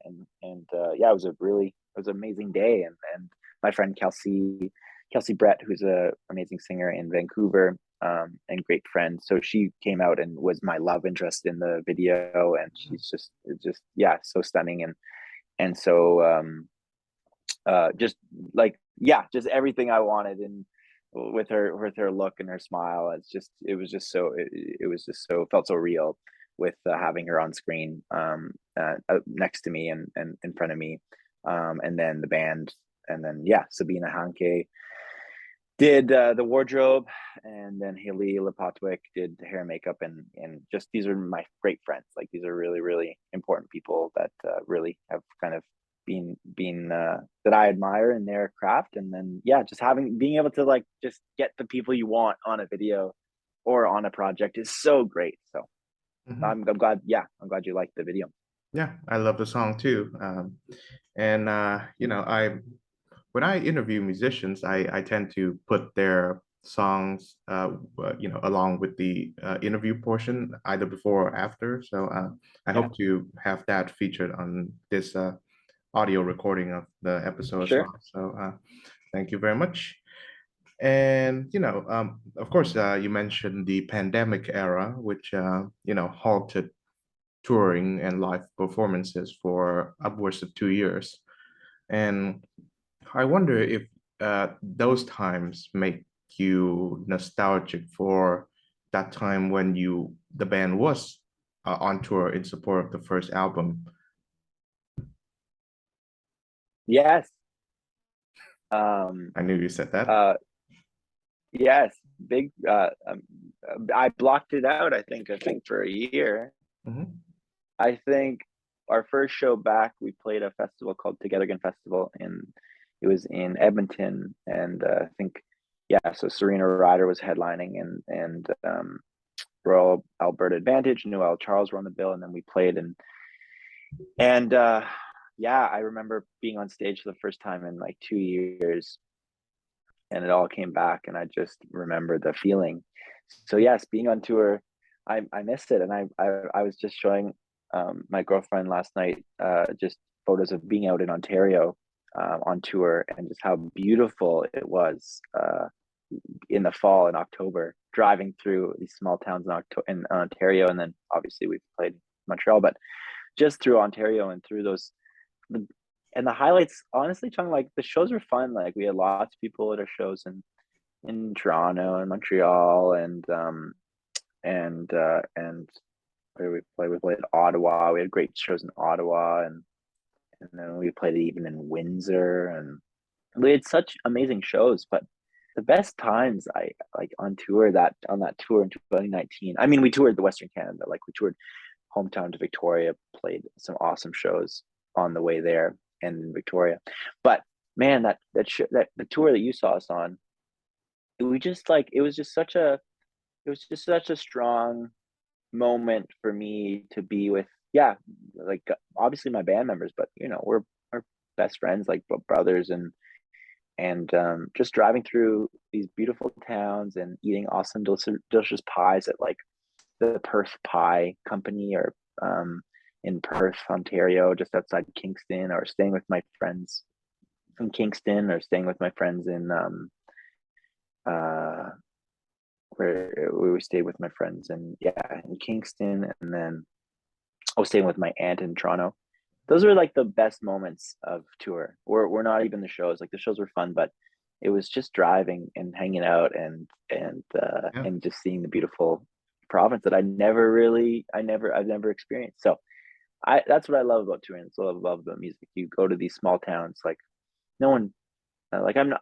yeah, it was an amazing day. And my friend Kelsey Brett, who's a amazing singer in Vancouver, and great friend. So she came out and was my love interest in the video, and she's just yeah, so stunning, and so just like, yeah, just everything I wanted, and with her look and her smile. It felt so real with having her on screen, next to me and in front of me, and then the band, and then yeah, Sabina Hanke did the wardrobe, and then Haley Lepotwick did the hair and makeup, and just these are my great friends. Like these are really really important people that really have kind of been that I admire in their craft. And then yeah, just being able to like just get the people you want on a video or on a project is so great. So Mhm. I'm glad. Yeah, I'm glad you liked the video. Yeah, I love the song too. And I when I interview musicians, I tend to put their songs, along with the interview portion, either before or after. So I Yeah, hope to have that featured on this audio recording of the episode as sure. well. So thank you very much. And of course, you mentioned the pandemic era, which halted touring and live performances for upwards of 2 years. And I wonder if those times make you nostalgic for that time when the band was on tour in support of the first album. Yes. I knew you said that. uh, yes, big. I blocked it out. I think for a year. Hmm. I think our first show back, we played a festival called Together Again Festival, and it was in Edmonton. And I think, yeah, so Serena Ryder was headlining, and Royal Alberta Advantage, Noel Charles were on the bill, and then we played, and yeah, I remember being on stage for the first time in like 2 years, and it all came back, and I just remember the feeling. So yes, being on tour, I missed it, and I was just showing my girlfriend last night just photos of being out in Ontario on tour, and just how beautiful it was in the fall in October, driving through these small towns in Ontario, and then obviously we've played Montreal, but just through Ontario and through those the and the highlights, honestly, Chung, like the shows were fun. Like we had lots of people at our shows in Toronto and Montreal, and where we played? We played Ottawa. We had great shows in Ottawa, and then we played even in Windsor, and we had such amazing shows. But the best times I like on that tour in 2019. I mean, we toured the Western Canada. Like we toured hometown to Victoria, played some awesome shows on the way there and in Victoria. But man, that the tour that you saw us on, we just like it was just such a strong moment for me to be with, yeah, like obviously my band members, but we're best friends, like brothers, and just driving through these beautiful towns and eating awesome delicious pies at like the Perth Pie Company, or in Perth, Ontario, just outside Kingston, or staying with my friends from Kingston, or staying with my friends in uh where we stayed with my friends, and yeah, in Kingston, and then I was staying with my aunt in Toronto. Those were like the best moments of tour. We're not even the shows. Like the shows were fun, but it was just driving and hanging out, Yeah. and just seeing the beautiful province that I've never experienced. So I that's what I love about touring. That's what I love about music. You go to these small towns, like no one, like I'm not,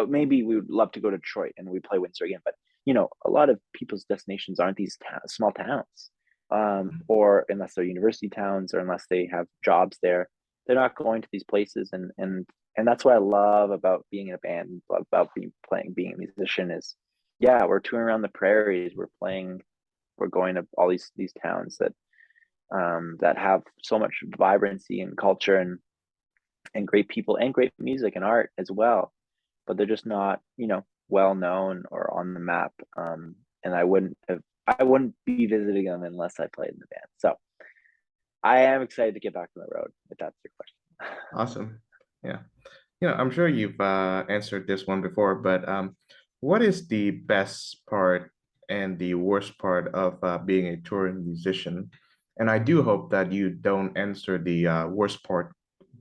maybe we would love to go to Detroit and we play Windsor again, but a lot of people's destinations aren't these small towns, or unless they're university towns, or unless they have jobs there, they're not going to these places, and that's what I love about being in a band, about being a musician is, yeah, we're touring around the prairies, we're going to all these towns that have so much vibrancy and culture, and great people and great music and art as well, but they're just not, well known or on the map. And I wouldn't be visiting them unless I played in the band. So I am excited to get back on the road, if that's your question. Awesome. Yeah. I'm sure you've answered this one before, but what is the best part and the worst part of being a touring musician? And I do hope that you don't answer the worst part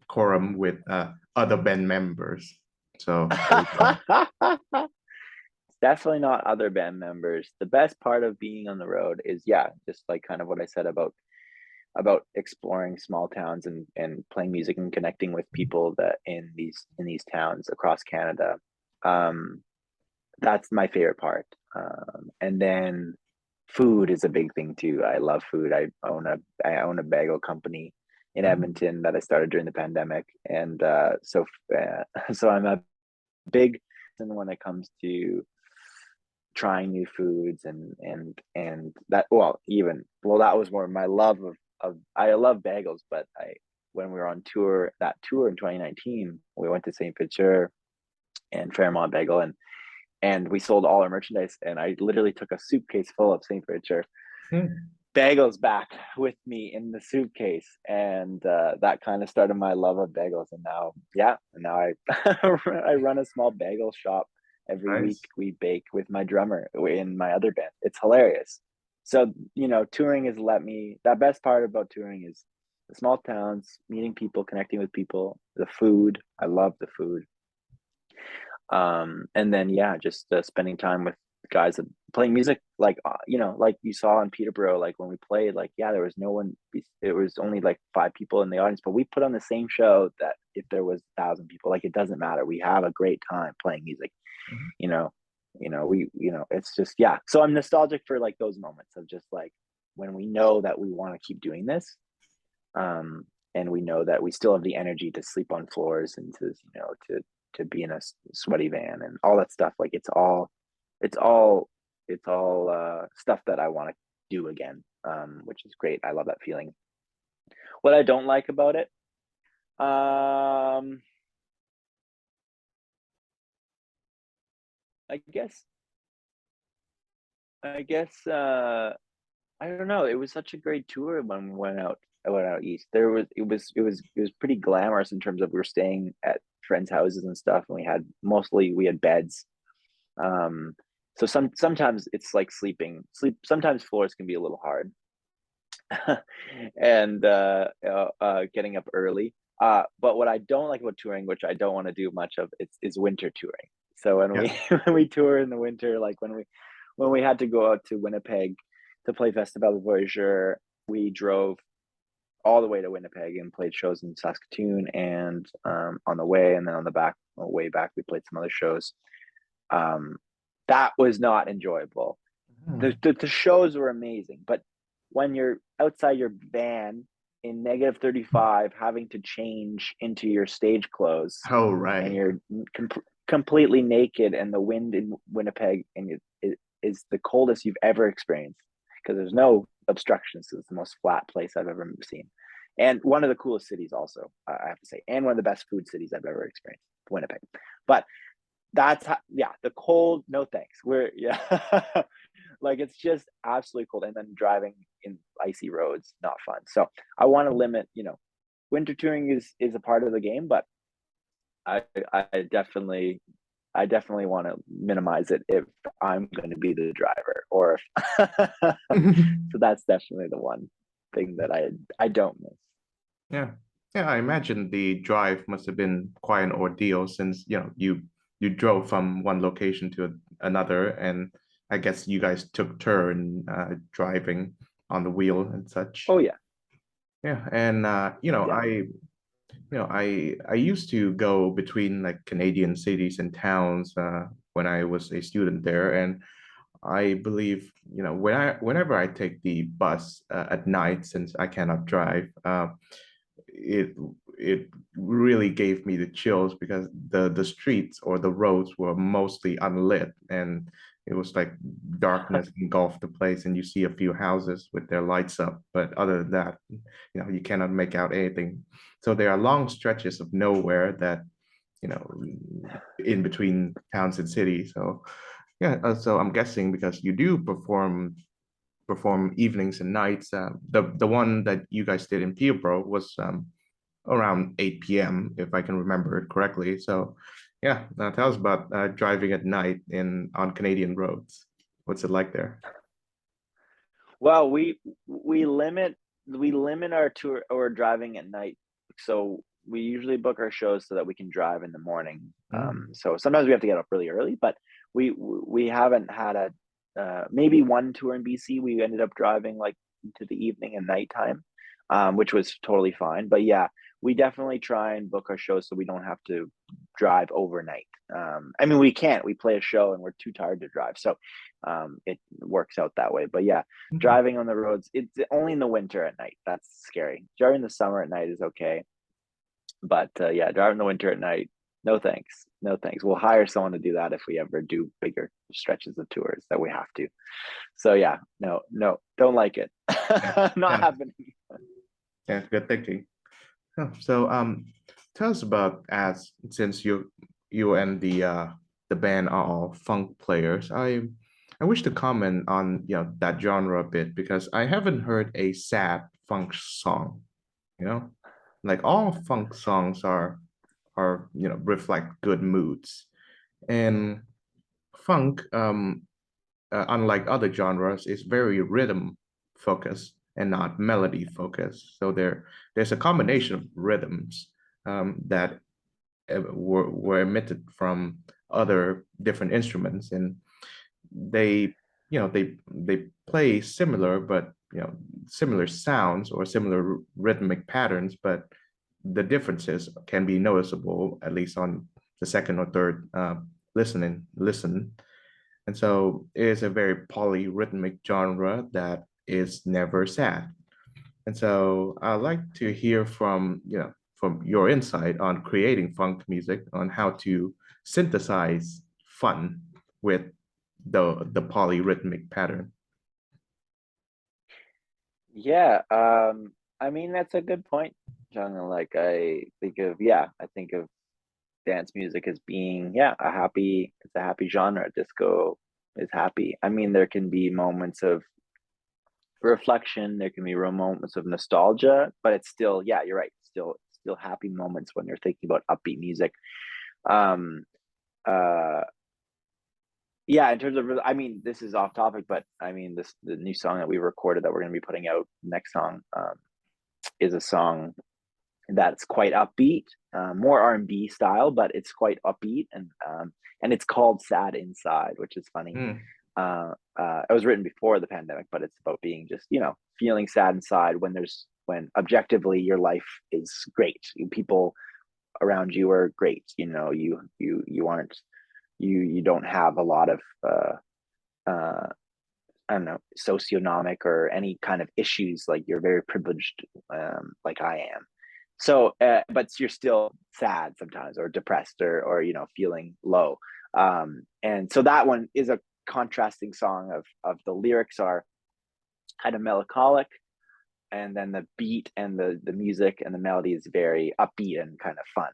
quorum with other band members. So there we go. Definitely not other band members. The best part of being on the road is, yeah, just like kind of what I said about exploring small towns, and playing music and connecting with people that in these towns across Canada. Um, that's my favorite part. And then food is a big thing too. I love food. I own a bagel company in Mm, Edmonton that I started during the pandemic, and so I'm a big person when it comes to trying new foods, and that, that was more my love of I love bagels, but I when we were on tour in 2019, we went to St. Picher and Fairmont Bagel, and we sold all our merchandise, and I literally took a suitcase full of St. Picher mm, bagels back with me in the suitcase, and that kind of started my love of bagels, and now, yeah, and now I I run a small bagel shop. Every week nice. we bake with my drummer in my other band. It's hilarious. So touring has let me, that best part about touring is the small towns, meeting people, connecting with people, the food. I love the food. And then, yeah, just spending time with guys that playing music like like you saw in Peterborough, like when we played, like yeah, there was no one. It was only like five people in the audience, but we put on the same show that if there was 1,000 people. Like it doesn't matter. We have a great time playing music. Mhm. You know, it's just yeah. So I'm nostalgic for like those moments of just like when we know that we want to keep doing this, um, and we know that we still have the energy to sleep on floors and to be in a sweaty van and all that stuff. Like it's all it's all stuff that I want to do again, which is great. I love that feeling. What I don't like about it, um, I guess, I guess, I don't know. It was such a great tour when we went out. I went out east. It was pretty glamorous in terms of we were staying at friends' houses and stuff, and we had beds. Um, so sometimes it's like sleep. Sometimes floors can be a little hard, and getting up early. But what I don't like about touring, which I don't want to do much of, is winter touring. So when we Yeah. when we tour in the winter, like when we had to go out to Winnipeg to play Festival de Voyageur, we drove all the way to Winnipeg and played shows in Saskatoon and on the way, and then on the way back, we played some other shows. Um, that was not enjoyable. Mhm. The shows were amazing, but when you're outside your van in -35, having to change into your stage clothes, Oh, and right. you're completely naked, and the wind in Winnipeg and it is the coldest you've ever experienced because there's no obstructions. So it's the most flat place I've ever seen, and one of the coolest cities, also I have to say, and one of the best food cities I've ever experienced, Winnipeg. But that's how, yeah, the cold, no thanks. We're yeah, like it's just absolutely cold, and then driving in icy roads, not fun. So I want to limit. Winter touring is a part of the game, but I I definitely I definitely want to minimize it if I'm going to be the driver, or if so that's definitely the one thing that I don't miss. Yeah. Yeah, I imagine the drive must have been quite an ordeal since, you drove from one location to another, and I guess you guys took turn driving on the wheel and such. Oh yeah, Yeah, and yeah. I used to go between like Canadian cities and towns when I was a student there, and I believe, whenever I take the bus at night, since I cannot drive, it it really gave me the chills because the streets or the roads were mostly unlit, and it was like darkness engulfed the place, and you see a few houses with their lights up, but other than that, you cannot make out anything. So there are long stretches of nowhere that, you know in between towns and cities. So yeah, so I'm guessing because you do perform evenings and nights. The one that you guys did in Peterborough was around 8 p.m. if I can remember it correctly. So yeah, tell us about driving at night in on Canadian roads. What's it like there? Well, we limit we limit our tour or driving at night. So we usually book our shows so that we can drive in the morning. Mm, So sometimes we have to get up really early, but we haven't had a maybe one tour in BC. We ended up driving like into the evening and nighttime, which was totally fine. But yeah, we definitely try and book our shows so we don't have to drive overnight. I mean, we can't. We play a show and we're too tired to drive, so it works out that way. But yeah, mm, driving on the roads, it's only in the winter at night. That's scary. During the summer at night is okay. But yeah, driving in the winter at night, no thanks. No thanks. We'll hire someone to do that if we ever do bigger stretches of tours that we have to. So yeah, no, no, don't like it. yeah, Not yeah, happening. yeah, good thinking. Oh, so tell us about, as since you and the band are all funk players. I wish to comment on that genre a bit because I haven't heard a sad funk song. You know, like all funk songs are reflect good moods, and funk, unlike other genres, is very rhythm focused and not melody focused. So there's a combination of rhythms that were emitted from other different instruments, and they they play similar, but similar sounds or similar rhythmic patterns, but the differences can be noticeable at least on the second or third listen. And so it is a very polyrhythmic genre that is never sad. And so I'd like to hear from your insight on creating funk music, on how to synthesize fun with the polyrhythmic pattern. Yeah, I mean that's a good point, John. Like I think of dance music as being it's a happy genre. Disco is happy. I mean there can be moments of reflection, there can be real moments of nostalgia, but it's still, yeah, you're right, still happy moments when you're thinking about upbeat music. Um uh yeah, in terms of, I mean, this is off topic, but I mean the new song that we recorded that we're going to be putting out next song is a song that's quite upbeat, more R&B style, but it's quite upbeat, and it's called Sad Inside, which is funny. Mm, It was written before the pandemic, but it's about being just, feeling sad inside when objectively your life is great. People around you are great. You aren't, you don't have a lot of, uh, I don't know, socioeconomic or any kind of issues. Like you're very privileged, like I am. So, but you're still sad sometimes, or depressed, or feeling low. And so that one is a contrasting song of the lyrics are kind of melancholic, and then the beat and the music and the melody is very upbeat and kind of fun.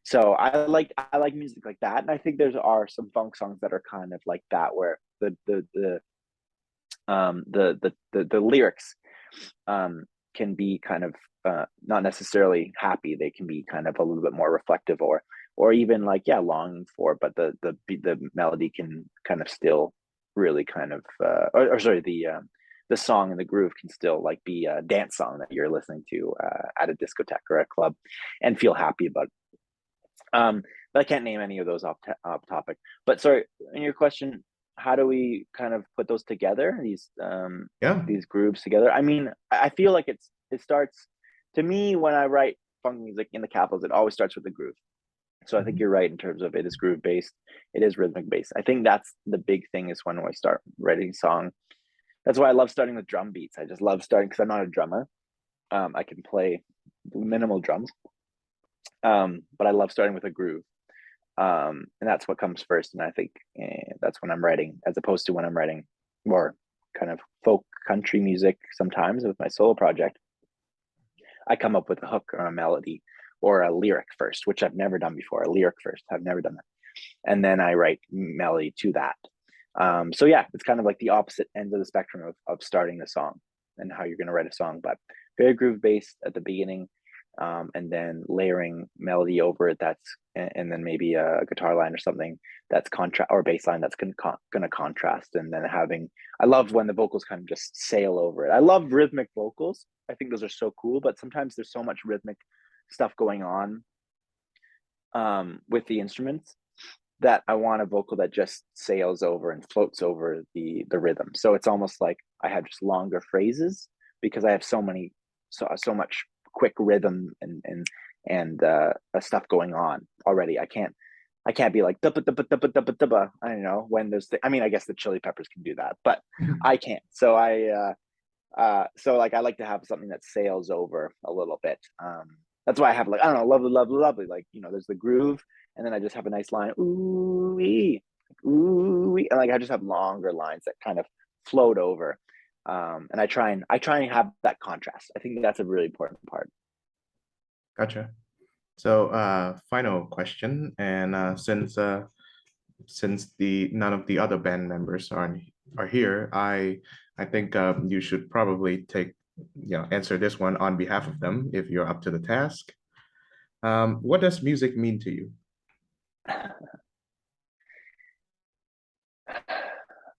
So I like music like that, and I think there are some funk songs that are kind of like that, where the lyrics can be kind of not necessarily happy. They can be kind of a little bit more reflective, or even like, yeah, longing for, but the melody can kind of still really kind of or sorry, the song and the groove can still like be a dance song that you're listening to at a discotheque or a club and feel happy about. But I can't name any of those off topic. But sorry, in your question, how do we kind of put those together? yeah. These grooves together. I mean, I feel like it starts, to me, when I write funk music in the capitals, it always starts with the groove. So I think Mhm. you're right in terms of it is groove based, it is rhythmic based. I think that's the big thing, is when we start writing a song. That's why I love starting with drum beats. I just love starting, because I'm not a drummer. I can play minimal drums, but I love starting with a groove, and that's what comes first. And I think that's when I'm writing, as opposed to when I'm writing more kind of folk country music. Sometimes with my solo project, I come up with a hook or a melody or a lyric first, which I've never done before. A lyric first, I've never done that, and then I write melody to that. So yeah, it's kind of like the opposite ends of the spectrum of starting the song and how you're going to write a song, but very groove based at the beginning, and then layering melody over it. And then maybe a guitar line or something that's contrast, or bass line that's gonna contrast, and then having. I love when the vocals kind of just sail over it. I love rhythmic vocals. I think those are so cool, but sometimes there's so much rhythmic stuff going on with the instruments, that I want a vocal that just sails over and floats over the rhythm. So it's almost like I have just longer phrases, because I have so much quick rhythm and stuff going on already. I can't be like dubba dubba dubba dubba dubba. I don't know when I mean, I guess the Chili Peppers can do that, but I can't. So like I like to have something that sails over a little bit. That's why I have, like, I don't know, lovely, lovely, lovely. Like, there's the groove, and then I just have a nice line, ooh ooh, and like I just have longer lines that kind of float over. And I try and have that contrast. I think that's a really important part. Gotcha. So, final question, and since the none of the other band members are here, I think you should probably answer this one on behalf of them if you're up to the task. What does music mean to you?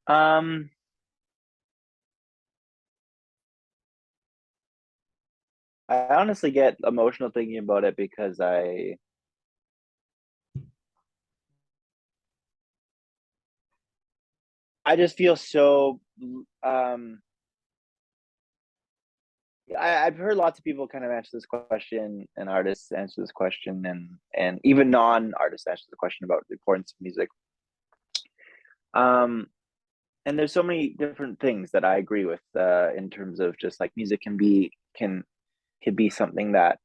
um, I honestly get emotional thinking about it, because I just feel so um I've heard lots of people kind of answer this question, and artists answer this question, and even non-artists answer the question about the importance of music. Um, and there's so many different things that I agree with in terms of just like music can be something that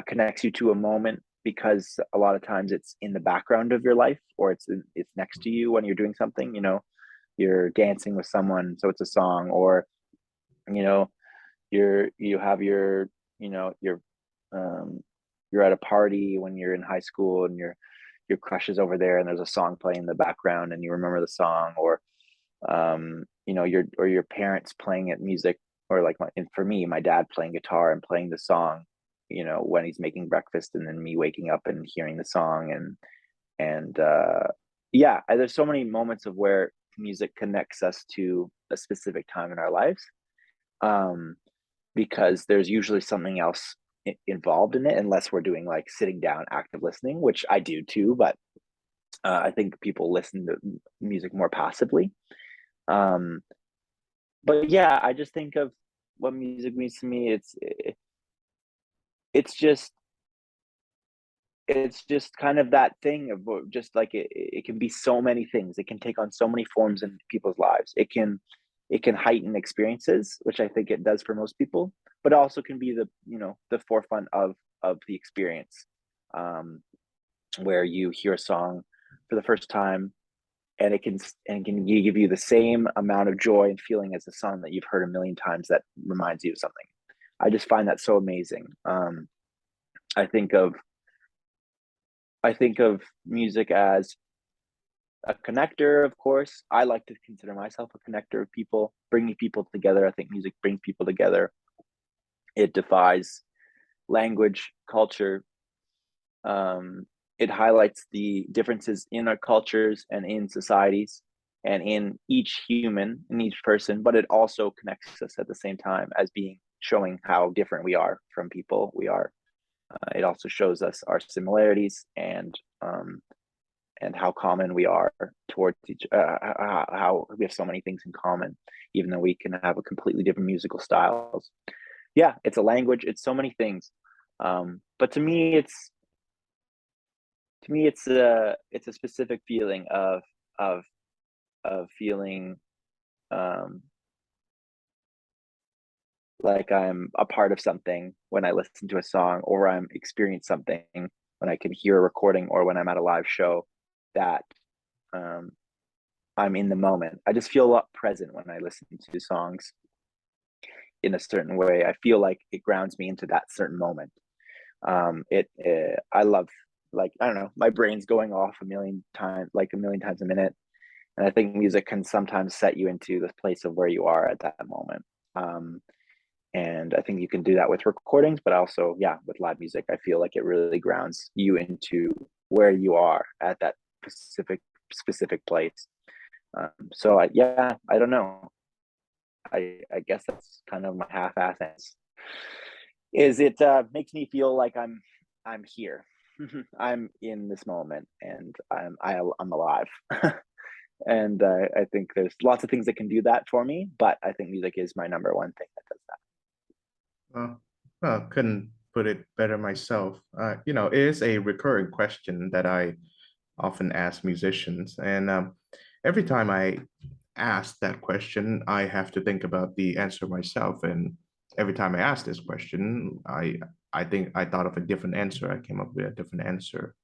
connects you to a moment, because a lot of times it's in the background of your life, or it's next to you when you're doing something. You're dancing with someone, so it's a song, or you know you have you know your um you're at a party when you're in high school, and your crush is over there, and there's a song playing in the background, and you remember the song, or your parents playing at music, or like and for me, my dad playing guitar and playing the song, when he's making breakfast, and then me waking up and hearing the song, and yeah, there's so many moments of where music connects us to a specific time in our lives. um because there's usually something else involved in it, unless we're doing like sitting down active listening, which I do too, but I think people listen to music more passively. um but yeah, I just think of what music means to me. It's just it's just kind of that thing of just like it can be so many things. It can take on so many forms in people's lives. It can heighten experiences, which I think it does for most people, but it also can be the forefront of the experience, um, where you hear a song for the first time, and it can give you the same amount of joy and feeling as a song that you've heard a million times that reminds you of something. I just find that so amazing. I think of I think of music as a connector. Of course, I like to consider myself a connector of people, bringing people together. I think music brings people together. It defies language, culture. Um, it highlights the differences in our cultures and in societies and in each human, in each person, but it also connects us at the same time as being showing how different we are from people we are. It also shows us our similarities, and how common we are towards how we have so many things in common, even though we can have a completely different musical styles. Yeah, it's a language. It's so many things. But to me, it's a specific feeling of of feeling um, like I'm a part of something when I listen to a song, or I'm experiencing something when I can hear a recording, or when I'm at a live show, that um, I'm in the moment. I just feel a lot present when I listen to songs in a certain way. I feel like it grounds me into that certain moment. I love, like, I don't know, my brain's going off a million times a minute, and I think music can sometimes set you into the place of where you are at that moment. Um, and I think you can do that with recordings, but also, yeah, with live music, I feel like it really grounds you into where you are at that specific place. Yeah, I don't know. I guess that's kind of my half-ass answer. Is it makes me feel like I'm here. I'm in this moment, and I'm alive. And I think there's lots of things that can do that for me, but I think music is my number one thing that does that. Well, well, couldn't put it better myself. It is a recurring question that I often ask musicians, and every time I ask that question, I have to think about the answer myself. And every time I ask this question, I think I thought of a different answer. I came up with a different answer.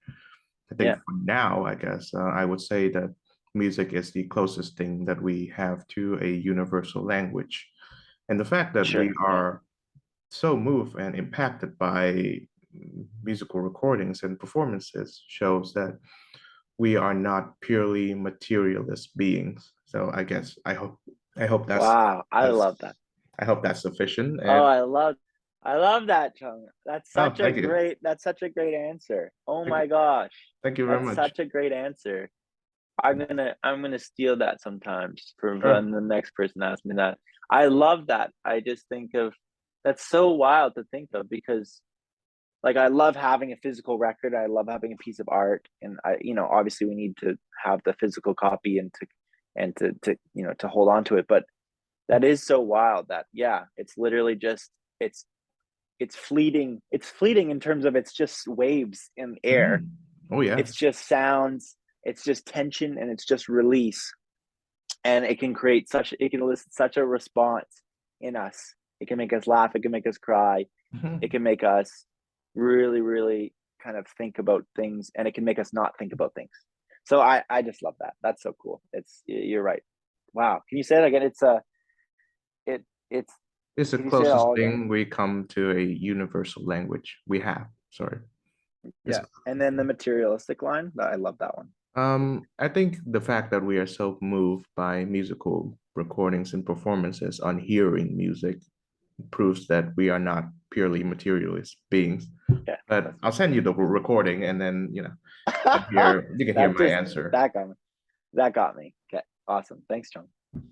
I think Yeah, for now, I guess I would say that music is the closest thing that we have to a universal language. And the fact that we sure. Yeah. are so moved and impacted by musical recordings and performances shows that we are not purely materialist beings. So I hope Wow, I that's love that. I hope that's sufficient. Oh, And I love that, Chung. oh, thank you. That's such a great answer. Oh Thank you. my gosh. Thank you very That's much. such a great answer. I'm gonna steal that sometimes for Oh, when the next person asks me that. I love that. I just think of That's so wild to think of, because like I love having a physical record. I love having a piece of art, and obviously we need to have the physical copy and to and to to hold on to it. But that is so wild that yeah, it's literally just it's fleeting. It's fleeting in terms of it's just waves in air. Mhm. Oh yeah. It's just sounds, it's just tension, and it's just release. And it can elicit such a response in us. It can make us laugh, it can make us cry, it Mhm. can make us really, really kind of think about things, and it can make us not think about things. So I just love that. That's so cool. You're right. Wow. Can you say it again? It's It's the can you say it closest all again? thing we come to a universal language we have. Sorry. It's Yeah. And then the materialistic line, I love that one. I think the fact that we are so moved by musical recordings and performances on hearing music proves that we are not purely materialist beings. Yeah, But that's I'll send you the recording, and then you can hear that my just answer. that got me. That got me. Okay. Awesome. Thanks, John.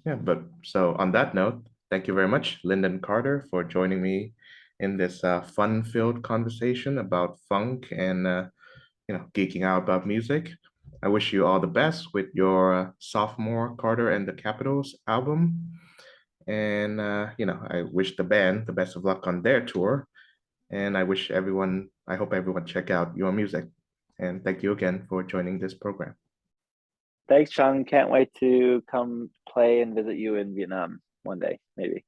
Yeah, but so on that note, thank you very much, Lyndon Carter, for joining me in this fun-filled conversation about funk and geeking out about music. I wish you all the best with your sophomore Carter and the Capitals album, and I wish the band the best of luck on their tour. And I hope everyone check out your music. And thank you again for joining this program. Thanks, Chung. Can't wait to come play and visit you in Vietnam one day, maybe.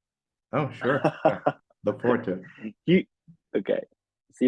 Oh, sure. Yeah. Look forward to it. you okay.